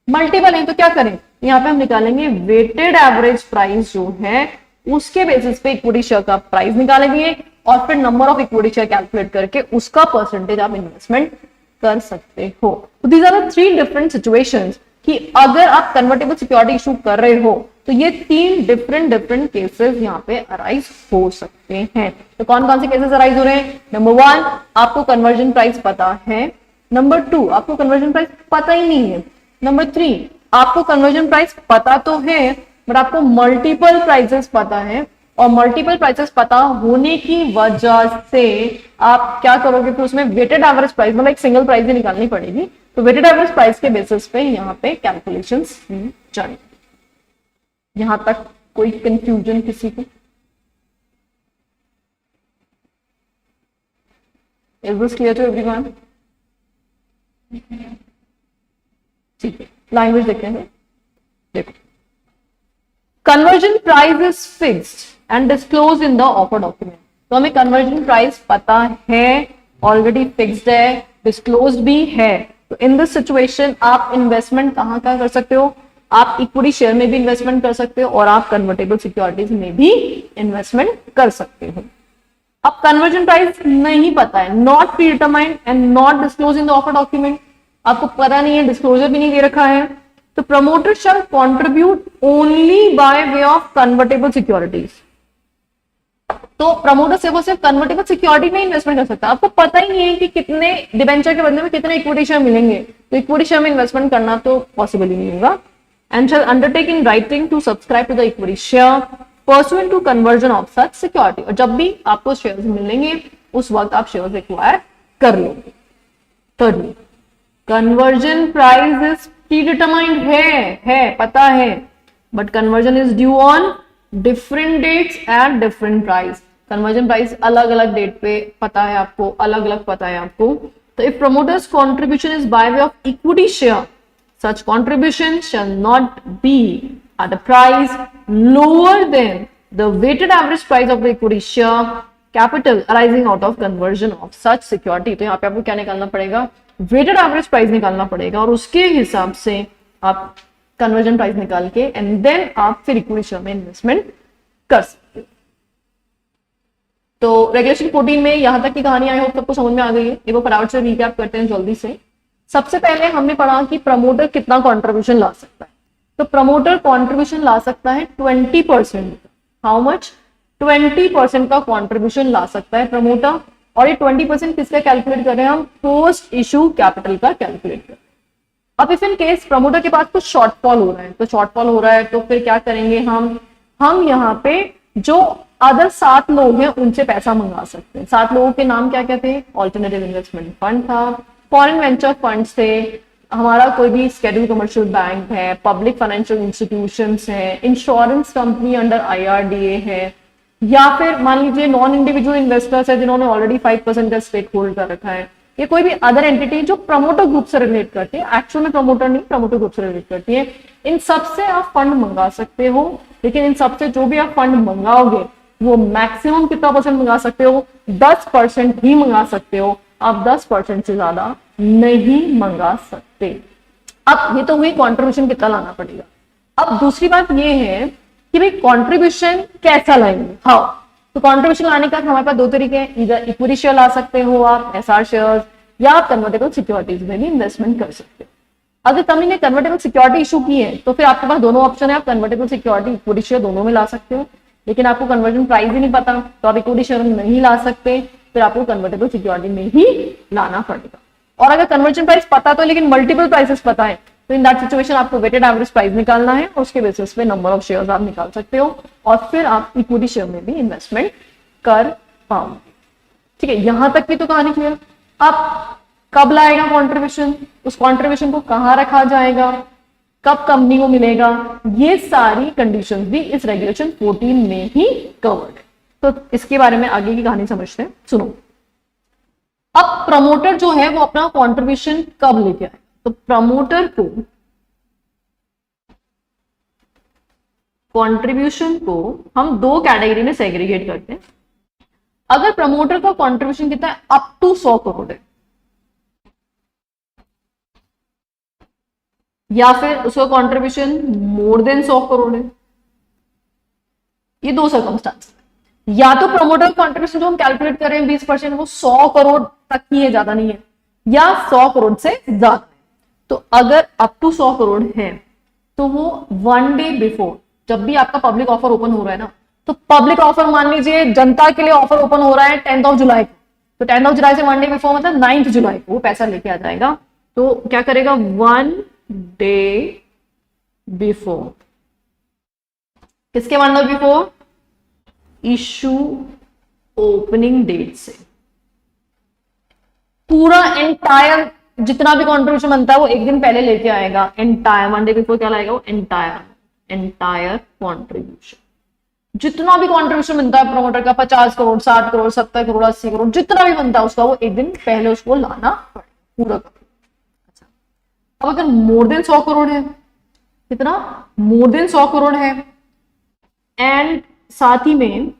मल्टीपल है तो क्या करें, यहाँ पे हम निकालेंगे वेटेड एवरेज प्राइस जो है उसके बेसिस पे इक्विटी शेयर का प्राइस निकालेंगे और फिर number of equity share calculate करके उसका परसेंटेज आप इन्वेस्टमेंट कर सकते हो। तो these are the 3 different situations कि अगर आप कन्वर्टेबल सिक्योरिटी इशू कर रहे हो तो ये 3 डिफरेंट केसेस यहाँ पे अराइज हो सकते हैं। तो कौन कौन से केसेस अराइज हो रहे हैं, नंबर 1 आपको कन्वर्जन प्राइस पता है, नंबर 2 आपको कन्वर्जन प्राइस पता ही नहीं है, नंबर 3 आपको कन्वर्जन प्राइस पता तो है बट आपको मल्टीपल प्राइसेस पता है और मल्टीपल प्राइसेस पता होने की वजह से आप क्या करोगे, फिर उसमें वेटेड एवरेज प्राइस मतलब एक सिंगल प्राइस ही निकालनी पड़ेगी, तो वेटेड एवरेज प्राइस के बेसिस पे यहाँ पे कैलकुलेशंस जाएंगे। यहां तक कोई कंफ्यूजन किसी को? Is this clear to everyone? ठीक है, लैंग्वेज देखें, देखो conversion price is fixed and disclose in the offer document. तो हमें कन्वर्जन प्राइस पता है, ऑलरेडी फिक्स्ड है, डिस्क्लोज भी है। तो इन दिस सिचुएशन आप इन्वेस्टमेंट कहां कर सकते हो, आप इक्विटी शेयर में भी इन्वेस्टमेंट कर सकते हो और आप कन्वर्टेबल सिक्योरिटीज में भी इन्वेस्टमेंट कर सकते हो। अब कन्वर्जन प्राइस नहीं पता है, not pre determined and not disclose in the offer document, आपको पता नहीं है, डिस्क्लोजर भी नहीं दे रखा है, तो promoter shall contribute only by way of convertible securities. तो प्रमोटर से वो सिर्फ कन्वर्टेबल सिक्योरिटी में इन्वेस्टमेंट कर सकता है, आपको पता ही नहीं है कि कितने डिबेंचर के बदले में कितने इक्विटी शेयर मिलेंगे, तो इक्विटी शेयर में इन्वेस्टमेंट करना तो पॉसिबल ही नहीं होगा। And shall undertake in writing to subscribe to the equity share pursuant to conversion of such security, और जब भी आपको शेयर्स मिलेंगे उस वक्त आप शेयर्स एक्वायर कर लोगे। thirdly, conversion price is predetermined है पता है, but conversion is due on different dates at different price. Conversion price अलग अलग डेट पे पता है आपको, अलग अलग पता है आपको। तो if promoters contribution is by way of equity share, such contribution shall not be at a price lower than the weighted average price of the equity share capital arising out of conversion of such security। तो यहाँ पे आपको क्या निकालना पड़ेगा, weighted average price निकालना पड़ेगा और उसके हिसाब से आप कन्वर्जन प्राइस निकाल के एंड देन आप फिर इक्विटी शेयर में इन्वेस्टमेंट कर सकते हो। तो रेगुलेशन 14 में यहां तक की कहानी आई होप सबको समझ में आ गई है। एक बार फटाफट से रिकैप करते हैं जल्दी से। सबसे पहले हमने पढ़ा कि प्रमोटर कितना कंट्रीब्यूशन ला सकता है। तो प्रमोटर कंट्रीब्यूशन ला सकता है 20%। How much? 20% का कंट्रीब्यूशन ला सकता है प्रमोटर। और ये 20% किसका कैलकुलेट कर रहे हैं हम? पोस्ट इशू कैपिटल का कैलकुलेट कर रहे हैं। अब इफ इन केस प्रमोटर के पास कुछ शॉर्टफॉल हो रहा है, तो शॉर्टफॉल हो रहा है तो फिर क्या करेंगे हम यहाँ पे जो अदर 7 लोग हैं उनसे पैसा मंगा सकते हैं। 7 लोगों के नाम क्या क्या थे? ऑल्टरनेटिव इन्वेस्टमेंट फंड था, फॉरेन वेंचर फंड्स थे, हमारा कोई भी स्केड्यूल कमर्शियल बैंक है, पब्लिक फाइनेंशियल इंस्टीट्यूशंस है, इंश्योरेंस कंपनी अंडर IRDA है, या फिर मान लीजिए नॉन इंडिविजुअल इन्वेस्टर्स है जिन्होंने ऑलरेडी 5% का स्टेक होल्ड कर रखा है, ये कोई भी अदर एंटिटी जो प्रमोटर ग्रुप से रिलेट करती है, एक्चुअल में प्रमोटर नहीं, प्रमोटर ग्रुप से रिलेट करती है। इन सबसे आप फंड मंगा सकते हो, लेकिन इन सबसे जो भी आप फंड मंगाओगे वो मैक्सिमम कितना परसेंट मंगा सकते हो? 10% ही मंगा सकते हो। आप 10% से ज्यादा नहीं मंगा सकते। अब ये तो हुई कंट्रीब्यूशन कितना लाना पड़ेगा। अब दूसरी बात ये है कि भाई कंट्रीब्यूशन कैसा लाएंगे। हाँ, तो कंट्रीब्यूशन लाने का हमारे पास 2 तरीके हैं। इधर इक्विटी शेयर ला सकते हो आप, SR शेयर, या आप कन्वर्टेबल सिक्योरिटीज में भी इन्वेस्टमेंट कर सकते हो। अगर कंपनी ने कन्वर्टेबल सिक्योरिटी इशू की है तो फिर आपके पास दोनों ऑप्शन है, आप कन्वर्टेबल सिक्योरिटी इक्विटी शेयर दोनों में ला सकते हो। लेकिन आपको कन्वर्जन प्राइस ही नहीं पता तो आप इक्विटी शेयर में नहीं ला सकते, फिर आपको कन्वर्टेबल सिक्योरिटी में ही लाना पड़ेगा। और अगर कन्वर्जन प्राइस पता तो लेकिन मल्टीपल प्राइसेस पता है, तो इन दैट सिचुएशन आपको वेटेड एवरेज प्राइस निकालना है और उसके बेसिस पे नंबर ऑफ शेयर्स आप निकाल सकते हो और फिर आप इक्विटी शेयर में भी इन्वेस्टमेंट कर पाओगे। ठीक है, यहां तक की तो कहानी क्लियर। अब कब लाएगा कंट्रीब्यूशन, उस कंट्रीब्यूशन को कहां रखा जाएगा, कब कंपनी को मिलेगा, ये सारी कंडीशंस भी इस रेगुलेशन 14 में ही कवर्ड है। तो इसके बारे में आगे की कहानी समझते हैं, सुनो। अब प्रमोटर जो है वो अपना कंट्रीब्यूशन कब लेके आए? तो प्रमोटर को कंट्रीब्यूशन को हम 2 कैटेगरी में सेग्रीगेट करते हैं। अगर प्रमोटर का कंट्रीब्यूशन कितना है? अप टू 100 करोड़ है, या फिर उसका कंट्रीब्यूशन मोर देन 100 करोड़ है। ये 2 सर्कमस्टांस। या तो प्रमोटर कंट्रीब्यूशन जो हम कैलकुलेट कर रहे हैं 20% वो 100 करोड़ तक ही है, ज्यादा नहीं है, या 100 करोड़ से ज्यादा है। तो अगर अप टू 100 करोड़ है तो वो 1 डे बिफोर, जब भी आपका पब्लिक ऑफर ओपन हो रहा है ना, तो पब्लिक ऑफर मान लीजिए जनता के लिए ऑफर ओपन हो रहा है 10 जुलाई को, तो 10 जुलाई से 1 डे बिफोर मतलब 9 जुलाई को वो पैसा लेके आ जाएगा। तो क्या करेगा? 1 डे बिफोर, किसके 1 day before? Issue opening date से पूरा एंटायर जितना भी कंट्रीब्यूशन बनता है वो एक दिन पहले लेके आएगा। एंटायर 1 डे बिफोर क्या लाएगा वो? Entire contribution. जितना भी कंट्रीब्यूशन बनता है प्रमोटर का, 50 करोड़, 60 करोड़, 70 करोड़, 80 करोड़, जितना भी बनता है उसका वो एक दिन पहले उसको लाना पड़ेगा पूरा का। अच्छा, अब अगर मोर देन 100 करोड़ है, कितना? मोर देन 100 करोड़ है, एंड साथ ही में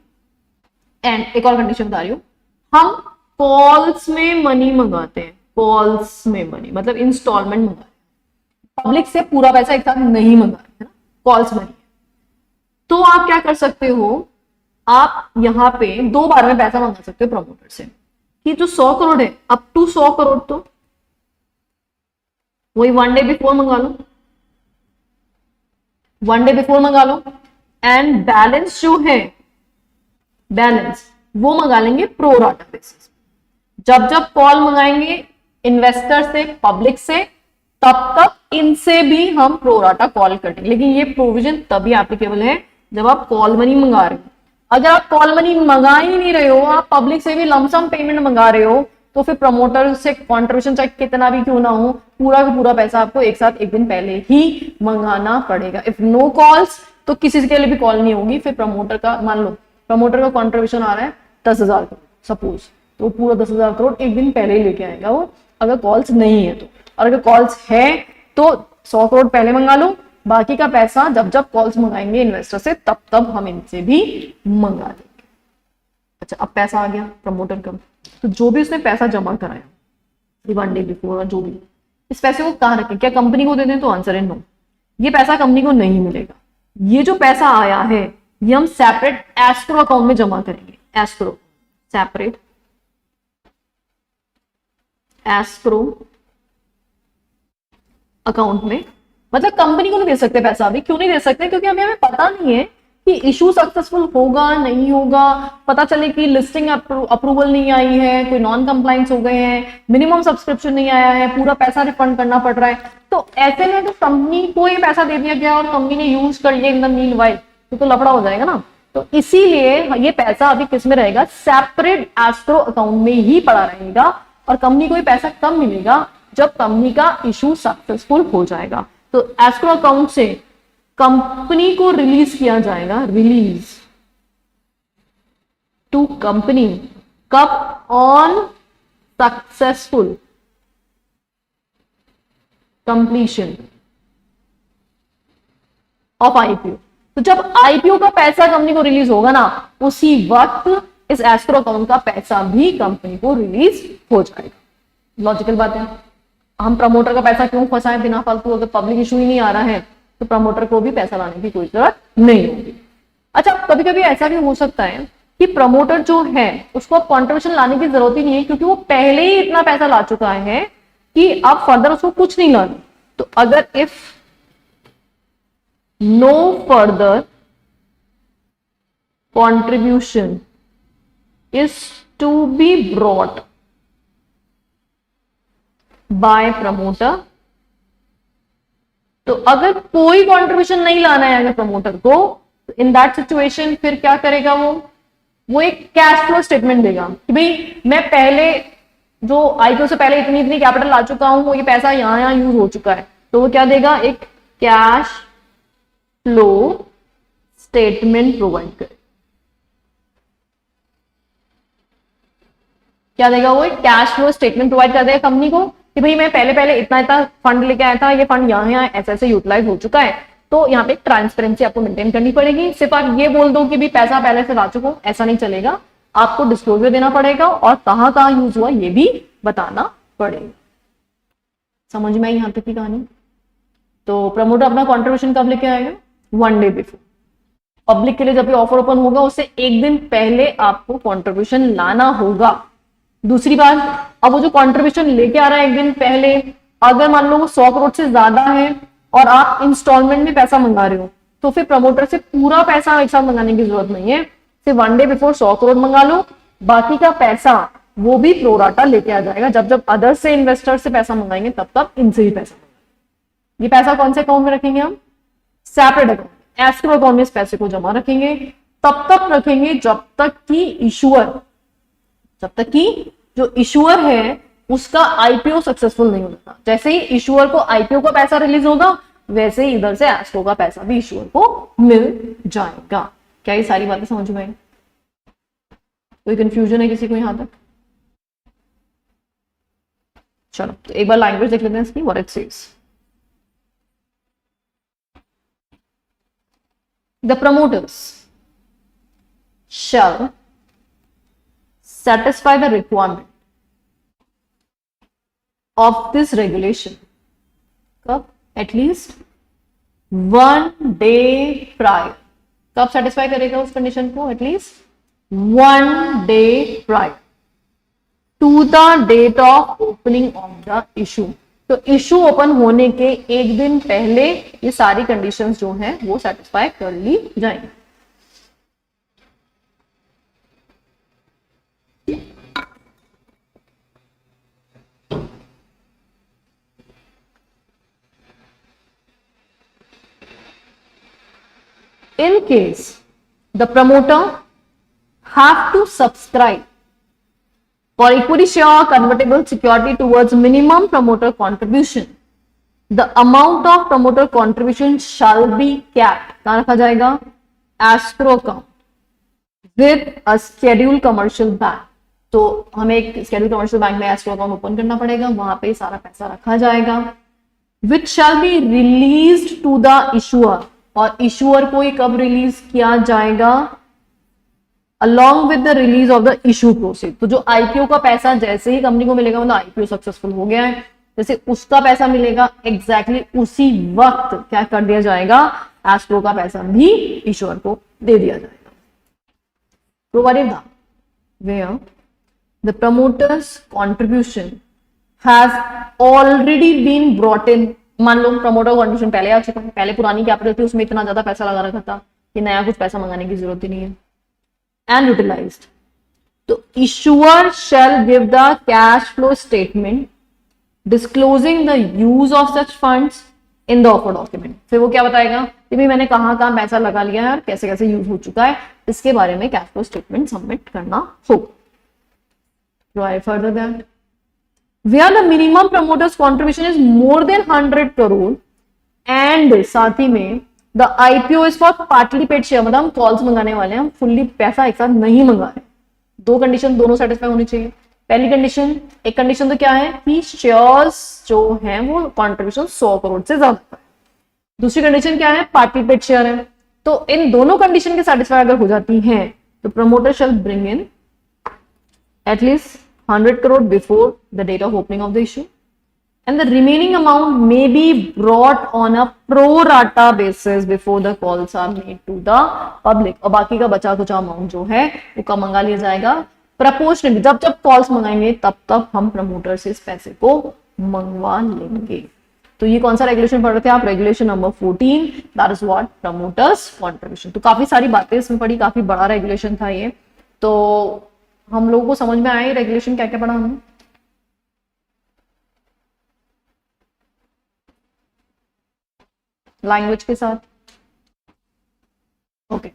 एंड एक और कंडीशन बता रही हूं, हम कॉल्स में मनी मंगाते हैं। कॉल्स में मनी मतलब इंस्टॉलमेंट मंगा रहे हैं, पब्लिक से पूरा पैसा एक साथ नहीं मंगा रहे हैं ना, कॉल्स मनी। तो आप क्या कर सकते हो? आप यहां पे 2 बार में पैसा मंगा सकते हो प्रमोटर से कि जो 100 करोड़ है अप टू 100 करोड़ तो वही 1 डे बिफोर मंगा लो, 1 डे बिफोर मंगा लो, एंड बैलेंस जो है बैलेंस वो मंगा लेंगे प्रो राटा बेसिस। जब जब कॉल मंगाएंगे इन्वेस्टर से, पब्लिक से, तब तक इनसे भी हम प्रो राटा कॉल करेंगे। लेकिन ये प्रोविजन तभी एप्लीकेबल है जब आप कॉल मनी मंगा रहे हो। अगर आप कॉल मनी मंगा ही नहीं रहे हो, आप पब्लिक से भी लमसम पेमेंट मंगा रहे हो, तो फिर प्रमोटर से कंट्रीब्यूशन चाहे कितना भी क्यों ना हो, पूरा का पूरा पैसा आपको एक साथ एक दिन पहले ही मंगाना पड़ेगा। इफ नो कॉल्स तो किसी के लिए भी कॉल नहीं होगी। फिर प्रमोटर का मान लो प्रमोटर का कंट्रीब्यूशन आ रहा है 10,000 करोड़ सपोज, तो पूरा 10,000 करोड़ एक दिन पहले ही लेके आएगा वो, अगर कॉल्स नहीं है तो। और अगर कॉल्स है तो 100 करोड़ पहले मंगा लो, बाकी का पैसा जब जब कॉल्स मंगाएंगे इन्वेस्टर से तब तब हम इनसे भी मंगा देंगे। अच्छा, अब पैसा आ गया प्रमोटर का, तो जो भी उसने पैसा जमा कराया 1 डे बिफोर, जो भी, इस पैसे को कहाँ रखें? क्या कंपनी को दे दें? तो आंसर है नो, ये पैसा कंपनी को नहीं मिलेगा। ये जो पैसा आया है ये हम सेपरेट एस्क्रो अकाउंट में जमा करेंगे। एस्क्रो सेपरेट एस्क्रो अकाउंट में, मतलब कंपनी को नहीं दे सकते पैसा अभी। क्यों नहीं दे सकते? क्योंकि अभी हमें पता नहीं है कि इशू सक्सेसफुल होगा नहीं होगा। पता चले कि लिस्टिंग अप्रूवल नहीं आई है, कोई नॉन कंप्लाइंस हो गए हैं, मिनिमम सब्सक्रिप्शन नहीं आया है, पूरा पैसा रिफंड करना पड़ रहा है, तो ऐसे में तो कंपनी को ही पैसा दे दिया गया और कंपनी ने यूज कर लिया इन द मीन वाइल, तो लफड़ा हो जाएगा ना। तो इसीलिए ये पैसा अभी किस में रहेगा? सेपरेट एस्क्रो अकाउंट में ही पड़ा रहेगा, और कंपनी को ये पैसा कब मिलेगा? जब कंपनी का इशू सक्सेसफुल हो जाएगा। तो एस्क्रो अकाउंट से कंपनी को रिलीज किया जाएगा, रिलीज टू कंपनी कब? On successful completion of IPO. तो जब आईपीओ का पैसा कंपनी को रिलीज होगा ना, उसी वक्त इस एस्क्रो अकाउंट का पैसा भी कंपनी को रिलीज हो जाएगा। लॉजिकल बात है। हम प्रमोटर का पैसा क्यों फंसाएं बिना फालतू? अगर पब्लिक इशू ही नहीं आ रहा है तो प्रमोटर को भी पैसा लाने की कोई जरूरत नहीं होगी। अच्छा, कभी कभी ऐसा भी हो सकता है कि प्रमोटर जो है उसको अब कॉन्ट्रीब्यूशन लाने की जरूरत ही नहीं है, क्योंकि वो पहले ही इतना पैसा ला चुका है कि अब फर्दर उसको कुछ नहीं लाना। तो अगर if no further contribution is to be brought by promoter, तो अगर कोई कंट्रीब्यूशन नहीं लाना है अगर प्रमोटर को, इन दैट सिचुएशन फिर क्या करेगा? वो एक कैश फ्लो स्टेटमेंट देगा कि भाई मैं पहले जो आईपीओ से पहले इतनी इतनी कैपिटल ला चुका हूं, ये पैसा यहां यहां यूज हो चुका है। तो वो क्या देगा? एक कैश फ्लो स्टेटमेंट प्रोवाइड करे। क्या देगा? वो एक कैश फ्लो स्टेटमेंट प्रोवाइड कर देगा कंपनी को कि भाई मैं पहले पहले इतना इतना फंड लेके आया था, ये फंड यहाँ यहाँ ऐसे ऐसे यूटिलाइज हो चुका है। तो यहाँ पे एक ट्रांसपेरेंसी आपको मेंटेन करनी पड़ेगी। सिर्फ आप ये बोल दो कि भी पैसा पहले से ला चुका हूं, ऐसा नहीं चलेगा। आपको डिस्क्लोजर देना पड़ेगा और कहाँ कहाँ यूज हुआ ये भी बताना पड़ेगा। समझ में आई यहाँ तक की कहानी? तो प्रमोटर अपना कॉन्ट्रीब्यूशन कब लेके आएगा? 1 डे बिफोर। पब्लिक के लिए जब भी ऑफर ओपन होगा उससे एक दिन पहले आपको कॉन्ट्रीब्यूशन लाना होगा। दूसरी बात, अब वो जो कंट्रीब्यूशन लेके आ रहा है एक दिन पहले, अगर मान लो वो 100 करोड़ से ज्यादा है और आप इंस्टॉलमेंट में पैसा मंगा रहे हो, तो फिर प्रमोटर से पूरा पैसा एक साथ मंगाने की जरूरत नहीं है। सिर्फ 1 डे बिफोर 100 करोड़ मंगा लो, बाकी का पैसा वो भी प्रोराटा लेके आ जाएगा। जब जब अदर से इन्वेस्टर से पैसा मंगाएंगे तब तब इनसे ही पैसा मंगाएंगे। ये पैसा कौन से अकाउंट में रखेंगे? हम सेपरेट अकाउंट, एस्क्रो अकाउंट में इस पैसे को जमा रखेंगे। तब तक रखेंगे जब तक कि जो इशूअर है उसका आईपीओ सक्सेसफुल नहीं होता। जैसे ही इशूअर को आईपीओ का पैसा रिलीज होगा, वैसे ही इधर से एस्क्रो का पैसा भी इशूअर को मिल जाएगा। क्या ये सारी बातें समझ में आई? कोई कंफ्यूजन है किसी को यहां तक? चलो तो एक बार लैंग्वेज देख लेते हैं इसकी, what it says. The promoters shall satisfy the requirement of this regulation कब? At least 1 day prior। कब satisfy करेगा उस कंडीशन को? At least 1 day prior to the date of opening of the issue। तो इशू ओपन होने के एक दिन पहले ये सारी कंडीशंस जो हैं वो सेटिस्फाई कर ली जाएंगी। In case the promoter have to subscribe for equity share or convertible security towards minimum promoter contribution, the amount of promoter contribution shall be capped। कहाँ रखा जाएगा? escrow account with a scheduled commercial bank। तो हमें एक scheduled commercial bank में escrow account open करना पड़ेगा, वहां पे सारा पैसा रखा जाएगा। which shall be released to the issuer, और इशूअर को ही कब रिलीज किया जाएगा? Along with the release of the issue proceed. तो जो आईपीओ का पैसा जैसे ही कंपनी को मिलेगा, मतलब आईपीओ सक्सेसफुल हो गया है, जैसे उसका पैसा मिलेगा एग्जैक्टली उसी वक्त क्या कर दिया जाएगा? एस्क्रो का पैसा भी इशूअर को दे दिया जाएगा। Provided the where the promoter's contribution has already been brought in. मान लो प्रमोटर कंट्रीब्यूशन पहले आ चुका है, पहले पुरानी कैपिटल थी उसमें इतना ज्यादा पैसा लगा रखा था कि नया कुछ पैसा मंगाने की जरूरत ही नहीं है, एंड यूटिलाइज्ड। तो issuer shell give the cash flow statement disclosing the use of such funds in the offer document. फिर वो क्या बताएगा कि भाई मैंने कहाँ कहाँ पैसा लगा लिया है और कैसे कैसे यूज हो चुका है, इसके बारे में कैश फ्लो स्टेटमेंट सबमिट करना होगा। Provide further that where the minimum promoter's contribution is more than 100 crore and साथ ही में the IPO is for partly paid share, मतलब हम कॉल्स मंगाने वाले हैं, हम फुल्ली पैसा एक साथ नहीं मंगा रहे। दो कंडीशन दोनों सेटिस्फाई होनी चाहिए। पहली कंडीशन, एक कंडीशन तो क्या है कि शेयर्स जो हैं वो कंट्रीब्यूशन 100 करोड़ से ज्यादा है। दूसरी कंडीशन क्या है, पार्टली पेड शेयर है। तो इन दोनों कंडीशन के सेटिस्फाई अगर हो जाती हैं तो promoter shall bring in at least 100 crore before the date of opening of the issue, and the remaining amount may be brought on a pro rata basis before the calls are made to the public। और बाकी का बचा कुछ amount जो है वो कब मंगा लिया जाएगा, प्रपोर्शनली। जब जब कॉल्स मंगाएंगे तब तब हम प्रमोटर से इस पैसे को मंगवा लेंगे। तो ये कौन सा रेगुलेशन पढ़ रहे थे आप, regulation number 14, that is what promoters contribution. तो काफी सारी बातें इसमें पढ़ी, काफी बड़ा रेगुलेशन था ये। तो हम लोगों को समझ में आया रेगुलेशन क्या क्या पढ़ा हमने। लैंग्वेज के साथ, ओके।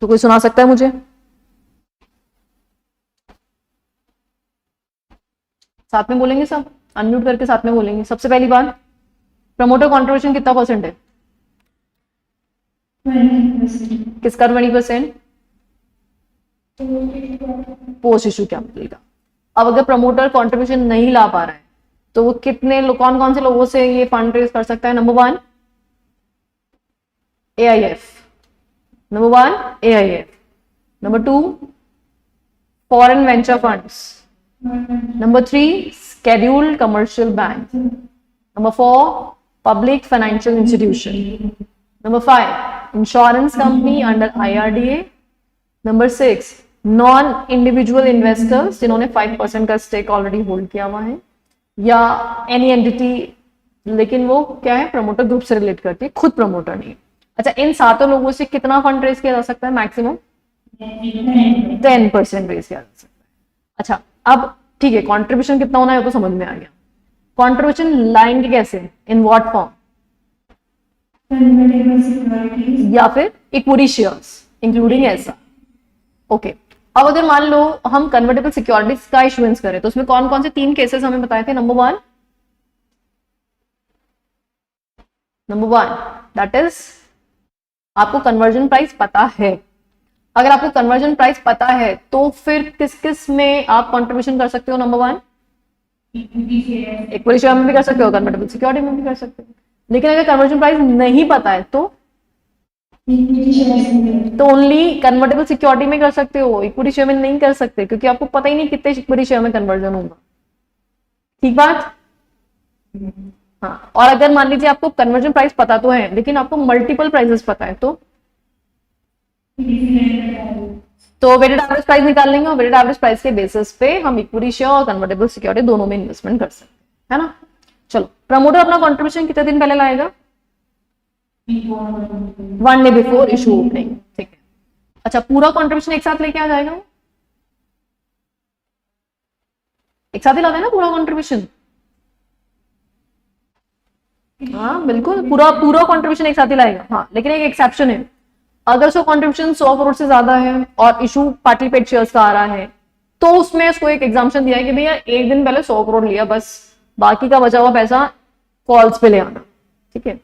तो कोई सुना सकता है मुझे? साथ में बोलेंगे सब, अनम्यूट करके साथ में बोलेंगे। सबसे पहली बात, प्रमोटर कंट्रीब्यूशन कितना परसेंट है? 20%। किसका 20%? पोस्ट इशू कैपिटल का। अब अगर प्रमोटर कंट्रीब्यूशन नहीं ला पा रहा है तो वो कितने कौन कौन से लोगों से ये फंड रेज कर सकता है? Number 1 AIF, number 1 AIF, number 2 foreign venture funds, number 3 scheduled commercial bank, number 4 public financial institution, number 5 insurance company under IRDA, number 6 non individual investors जिन्होंने 5% का स्टेक ऑलरेडी होल्ड किया हुआ है, या एनी एंटिटी लेकिन वो क्या है, प्रमोटर ग्रुप से रिलेट करती है, खुद प्रमोटर नहीं। अच्छा, इन सातों लोगों से कितना फंड रेज किया जा सकता है? मैक्सिमम 10% रेज किया जा सकता है। अच्छा, अब ठीक है, कॉन्ट्रीब्यूशन कितना होना है तो समझ में आ गया। कॉन्ट्रीब्यूशन लाएंगे कैसे, इन व्हाट फॉर्म? या फिर इक्विटी शेयर्स इंक्लूडिंग ऐसा, ओके। अब अगर मान लो हम कन्वर्टेबल सिक्योरिटीज का इशुएंस करें तो उसमें कौन कौन से 3 केसेस हमें बताए थे? नंबर 1 दैट इज आपको कन्वर्जन प्राइस पता है। अगर आपको कन्वर्जन प्राइस पता है तो फिर किस किस में आप कंट्रीब्यूशन कर सकते हो? नंबर 1 इक्विटी शेयर में भी कर सकते हो, कन्वर्टेबल सिक्योरिटी में भी कर सकते हो। लेकिन अगर कन्वर्जन प्राइस नहीं पता है तो ओनली कन्वर्टेबल सिक्योरिटी में कर सकते हो, इक्विटी शेयर में नहीं कर सकते, क्योंकि आपको पता ही नहीं कितने इक्विटी शेयर में कन्वर्जन होगा। ठीक बात? हाँ। और अगर मान लीजिए आपको कन्वर्जन प्राइस पता तो है लेकिन आपको मल्टीपल प्राइसेस पता है तो वेटेड एवरेज प्राइस निकाल लेंगे और वेटेड एवरेज प्राइस के बेसिस पे हम इक्विटी शेयर और कन्वर्टेबल सिक्योरिटी दोनों में इन्वेस्टमेंट कर सकते हैं, है ना। चलो, प्रमोटर अपना कंट्रीब्यूशन कितने दिन पहले लाएगा? 1 डे बिफोर इशू ओपनिंग, ठीक है। अच्छा, पूरा कंट्रीब्यूशन एक साथ लेके आ जाएगा? एक साथ ही लाते हैं ना पूरा कंट्रीब्यूशन? हाँ बिल्कुल, पूरा कंट्रीब्यूशन एक साथ ही लाएगा। हाँ, लेकिन एक एक्सेप्शन है, अगर उसका कंट्रीब्यूशन 100 करोड़ से ज्यादा है और इशू पार्टली पेड शेयर्स का आ रहा है तो उसमें उसको एक एग्जाम्पशन दिया है कि भैया एक दिन पहले 100 करोड़ लिया, बस बाकी का बचा हुआ पैसा कॉल्स पे ले आना, ठीक है।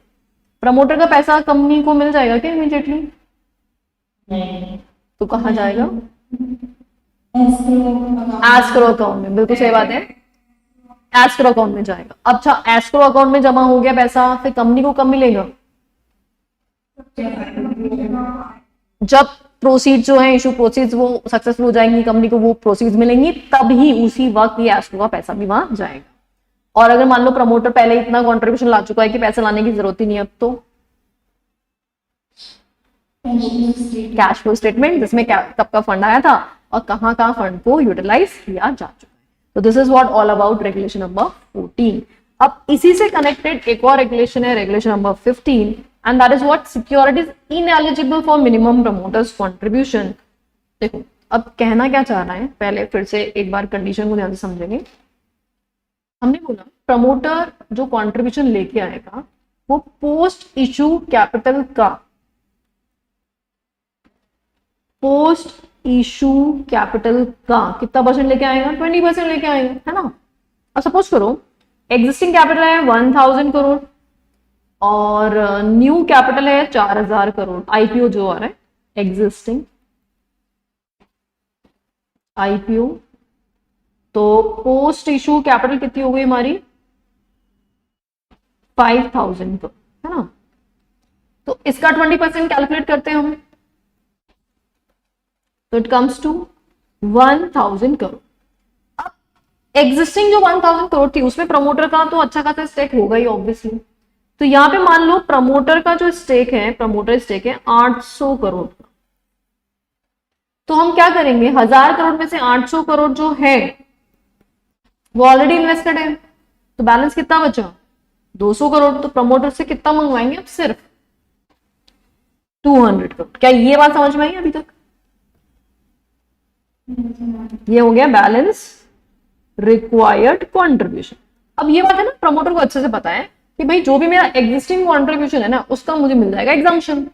प्रमोटर का पैसा कंपनी को मिल जाएगा क्या इमीडिएटली? तो कहाँ जाएगा? एस्क्रो अकाउंट में, बिल्कुल सही बात है, एस्क्रो अकाउंट में जाएगा। अच्छा, एस्क्रो अकाउंट में जमा हो गया पैसा, फिर कंपनी को कब मिलेगा? जब प्रोसीड जो है, इशू प्रोसीड वो सक्सेसफुल हो जाएंगी, कंपनी को वो प्रोसीड मिलेंगी, तभी उसी वक्त ये एस्क्रो का पैसा भी वहां जाएगा। और अगर मान लो प्रमोटर पहले इतना कंट्रीब्यूशन ला चुका है कि पैसे लाने की जरूरत ही नहीं अब तो कैश फ्लो स्टेटमेंट, जिसमें कब का फंड आया था और कहाँ कहाँ फंड को यूटिलाइज किया जा चुका है। तो this is what all about regulation number 14। अब इसी से कनेक्टेड एक और रेगुलेशन है, regulation number 15, and that is what securities ineligible for minimum promoters contribution. देखो अब कहना क्या चाह रहा है, पहले फिर से एक बार कंडीशन को ध्यान से समझेंगे। हमने बोला प्रमोटर जो कंट्रीब्यूशन लेके आएगा वो पोस्ट इशू कैपिटल का, पोस्ट इशू कैपिटल का कितना परसेंट लेके आएगा, 20% लेके आएगा, है ना। अब सपोज करो एग्जिस्टिंग कैपिटल है 1000 करोड़ और न्यू कैपिटल है 4000 करोड़, आईपीओ जो आ रहा है एग्जिस्टिंग आईपीओ, तो पोस्ट इशू कैपिटल कितनी हो गई हमारी 5000 करोड़, है ना। तो इसका 20% कैलकुलेट करते हैं हम, तो इट कम्स टू 1000 करोड़। अब एग्जिस्टिंग जो 1000 करोड़ थी उसमें प्रमोटर का तो अच्छा खासा स्टेक होगा ही ऑब्वियसली। तो यहां पे मान लो प्रमोटर का जो स्टेक है, प्रमोटर स्टेक है 800 करोड़ का। तो हम क्या करेंगे, 1000 करोड़ में से 800 करोड़ जो है वो ऑलरेडी इन्वेस्टेड है, तो बैलेंस कितना बचा 200 करोड़। तो प्रमोटर से कितना मंगवाएंगे अब, सिर्फ 200 करोड़। क्या ये बात समझ में आई अभी तक? ये हो गया बैलेंस रिक्वायर्ड कंट्रीब्यूशन। अब ये बात है ना, प्रमोटर को अच्छे से पता है कि भाई जो भी मेरा एग्जिस्टिंग कंट्रीब्यूशन है ना उसका मुझे मिल जाएगा एग्जाम्पशन।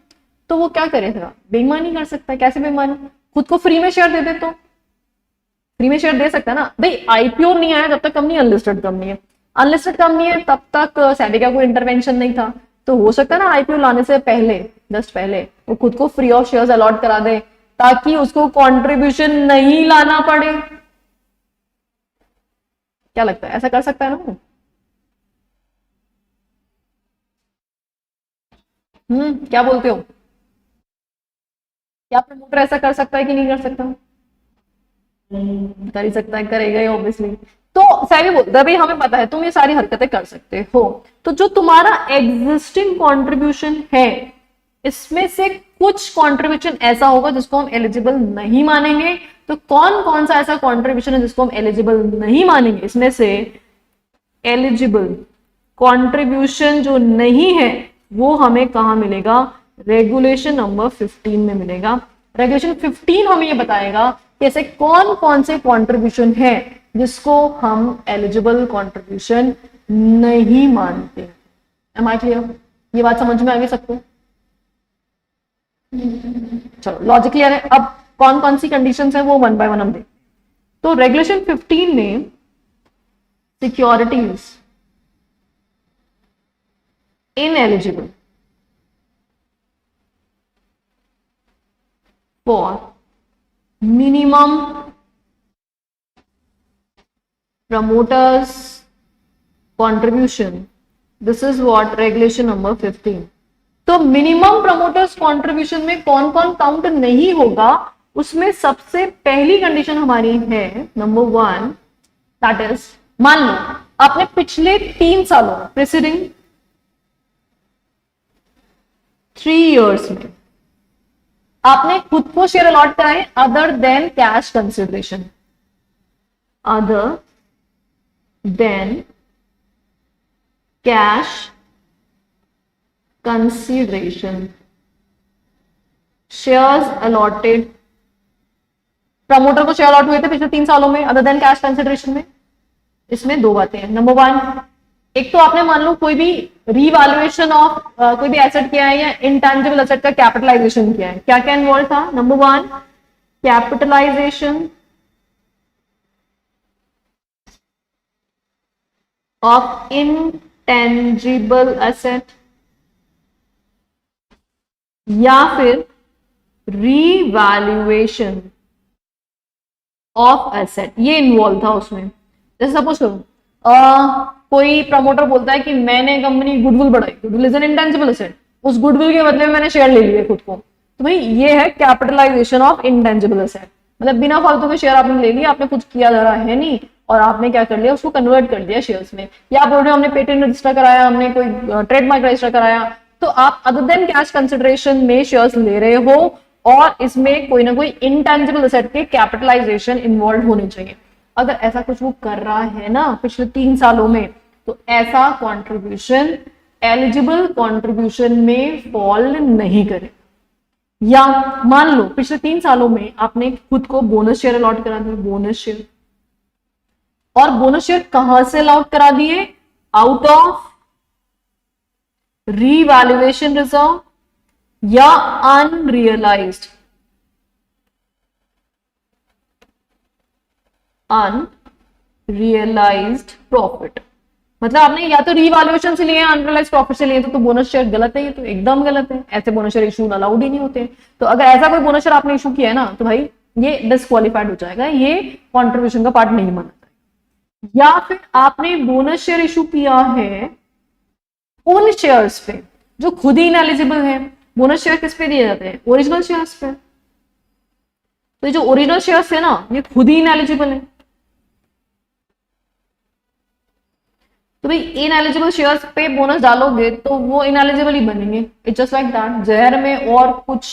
तो वो क्या करेगा, बेईमानी कर सकता है। कैसे बेईमानी, खुद को फ्री में शेयर दे दे, तो फ्री में शेयर दे सकता है ना भाई। आईपीओ नहीं आया जब तक कंपनी अनलिस्टेड कंपनी है, अनलिस्टेड कंपनी है तब तक सेबी का कोई इंटरवेंशन नहीं था। तो हो सकता है ना आईपीओ लाने से पहले, जस्ट पहले वो खुद को फ्री ऑफ शेयर्स अलॉट करा दे ताकि उसको कंट्रीब्यूशन नहीं लाना पड़े। क्या लगता है, ऐसा कर सकता है ना? क्या बोलते हो, क्या प्रमोटर ऐसा कर सकता है कि नहीं कर सकता? कर ही सकता है, करेगा ही ऑब्वियसली। तो सेबी बोलता है भाई हमें पता है तुम ये सारी हरकतें कर सकते हो, तो जो तुम्हारा एग्जिस्टिंग कंट्रीब्यूशन है इसमें से कुछ कंट्रीब्यूशन ऐसा होगा जिसको हम एलिजिबल नहीं मानेंगे। तो कौन कौन सा ऐसा कंट्रीब्यूशन है जिसको हम एलिजिबल नहीं मानेंगे, इसमें से एलिजिबल कंट्रीब्यूशन जो नहीं है वो हमें कहां मिलेगा, रेगुलेशन नंबर 15 में मिलेगा। रेगुलेशन 15 हमें ये बताएगा कि ऐसे कौन कौन से कंट्रीब्यूशन है जिसको हम एलिजिबल कंट्रीब्यूशन नहीं मानते। Am I clear? ये बात समझ में आ गई सबको? चलो लॉजिक क्लियर है। अब कौन कौन सी कंडीशंस है वो वन बाय वन हम देखते। तो रेगुलेशन 15 में securities ineligible for minimum promoters contribution, this is what regulation number 15। तो मिनिमम प्रमोटर्स कंट्रीब्यूशन में कौन कौन काउंट नहीं होगा, उसमें सबसे पहली कंडीशन हमारी है नंबर 1, दैट इज मान लो आपने पिछले 3 सालों में, प्रीसीडिंग 3 years में आपने खुद को शेयर अलॉट कराए other than cash consideration, other than cash consideration, shares allotted, promoter को शेयर अलॉट हुए थे पिछले 3 सालों में अदर देन कैश कंसिडरेशन में। इसमें 2 बातें हैं। नंबर 1, एक तो आपने मान लो कोई भी रीवैल्यूएशन ऑफ कोई भी एसेट किया है या इंटेंजिबल एसेट का कैपिटलाइजेशन किया है। क्या क्या इन्वॉल्व था? Number 1 capitalization of intangible asset या फिर रीवैल्यूएशन ऑफ एसेट, ये इन्वॉल्व था उसमें। जैसे सपोज करो कोई प्रमोटर बोलता है कि मैंने कंपनी गुडविल बढ़ाई, goodwill is an intangible asset, उस गुडविल के बदले में मैंने शेयर ले लिए खुद को, तो भाई ये है कैपिटलाइजेशन ऑफ इंटेंजिबल एसेट। मतलब बिना फालतू के शेयर आपने ले लिया, आपने कुछ किया जा रहा है नहीं और आपने क्या कर लिया, उसको कन्वर्ट कर दिया शेयर्स में। या आप बोल रहे हो हमने पेटेंट रजिस्टर कराया, हमने कोई ट्रेडमार्क रजिस्टर कराया, तो आप अदर देन कैश कंसिडरेशन में शेयर्स ले रहे हो और इसमें कोई ना कोई इंटेंजिबल एसेट के कैपिटलाइजेशन इन्वॉल्व होने चाहिए। अगर ऐसा कुछ वो कर रहा है ना पिछले 3 सालों में, तो ऐसा कंट्रीब्यूशन एलिजिबल कंट्रीब्यूशन में फॉल नहीं करे। या मान लो पिछले 3 सालों में आपने खुद को बोनस शेयर अलॉट करा दिए, बोनस शेयर, और बोनस शेयर कहां से अलॉट करा दिए? आउट ऑफ रीवैल्यूएशन रिजर्व या अनरियलाइज्ड प्रॉफिट। मतलब आपने या तो रीवैल्यूएशन से लिए अनरियलाइज्ड प्रॉफिट से लिए, तो बोनस शेयर गलत है, ये तो एकदम गलत है। ऐसे बोनस शेयर इशू अलाउड ही नहीं होते। तो अगर ऐसा कोई बोनस शेयर आपने इशू किया है ना, तो भाई ये डिस्क्वालिफाइड हो जाएगा, ये कॉन्ट्रीब्यूशन का पार्ट नहीं माना जाएगा। या फिर आपने बोनस शेयर इशू किया है उन शेयर्स पे जो खुद ही इनएलिजिबल है। बोनस शेयर किस पे दिए जाते हैं? ओरिजिनल शेयर्स पे। तो जो ओरिजिनल शेयर्स है ना, ये खुद ही इनएलिजिबल है। तो भाई इनएलिजिबल शेयर्स पे बोनस डालोगे तो वो इनएलिजिबल ही बनेंगे। It's just like that. जहर में और कुछ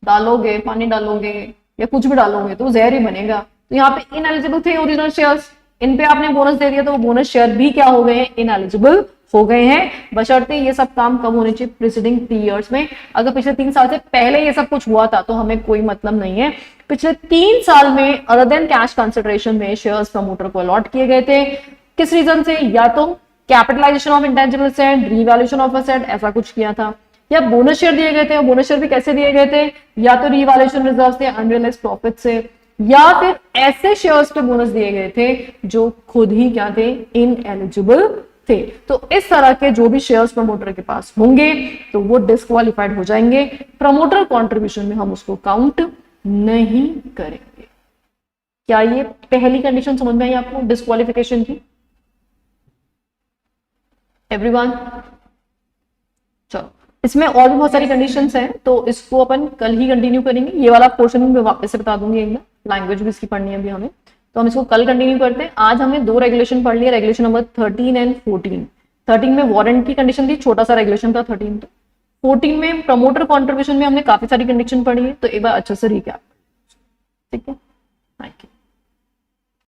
डालोगे, पानी डालोगे या कुछ भी डालोगे तो जहर ही बनेगा। तो यहाँ पे इनएलिजिबल थे ओरिजिनल शेयर्स, इन पे आपने बोनस दे दिया तो वो बोनस शेयर भी क्या हो गए हैं? इनएलिजिबल हो गए हैं। बशर्ते ये सब काम कब होने चाहिए? प्रीसीडिंग 3 इयर्स में। अगर पिछले 3 साल से पहले ये सब कुछ हुआ था तो हमें कोई मतलब नहीं है। पिछले 3 साल में अदर देन कैश कंसिडरेशन में शेयर्स प्रमोटर को अलॉट किए गए थे। किस रीजन से? या तो capitalization of intangible asset, revaluation of asset, ऐसा कुछ किया था, या बोनस शेयर दिए गए थे। बोनस शेयर भी कैसे दिए गए थे? या तो रीवैल्यूएशन रिजर्व से, अनरियलाइज्ड प्रॉफिट से, या फिर ऐसे शेयर्स पे बोनस दिए गए थे जो खुद ही क्या थे? इनएलिजिबल थे। तो इस तरह के जो भी शेयर्स प्रमोटर के पास होंगे तो वो डिस्क्वालिफाइड हो जाएंगे। प्रमोटर कंट्रीब्यूशन में हम उसको काउंट नहीं करेंगे। क्या ये पहली कंडीशन समझ में आई आपको डिस्क्वालिफिकेशन की? एवरीवन, चलो इसमें और भी बहुत सारी कंडीशंस हैं, तो इसको अपन कल ही कंटिन्यू करेंगे। ये वाला पोर्शन मैं वापस से बता दूंगी, एक बार लैंग्वेज भी इसकी पढ़नी है अभी हमें, तो हम इसको कल कंटिन्यू करते हैं। आज हमने 2 रेगुलेशन पढ़ लिया, रेगुलेशन नंबर 13 एंड 14। 13 में वारंट की कंडीशन थी, छोटा सा रेगुलेशन था 13। तो 14 में प्रमोटर कॉन्ट्रीब्यूशन में हमने काफी सारी कंडीशन पढ़ी है, तो एक बार अच्छे से रिकैप, ठीक है।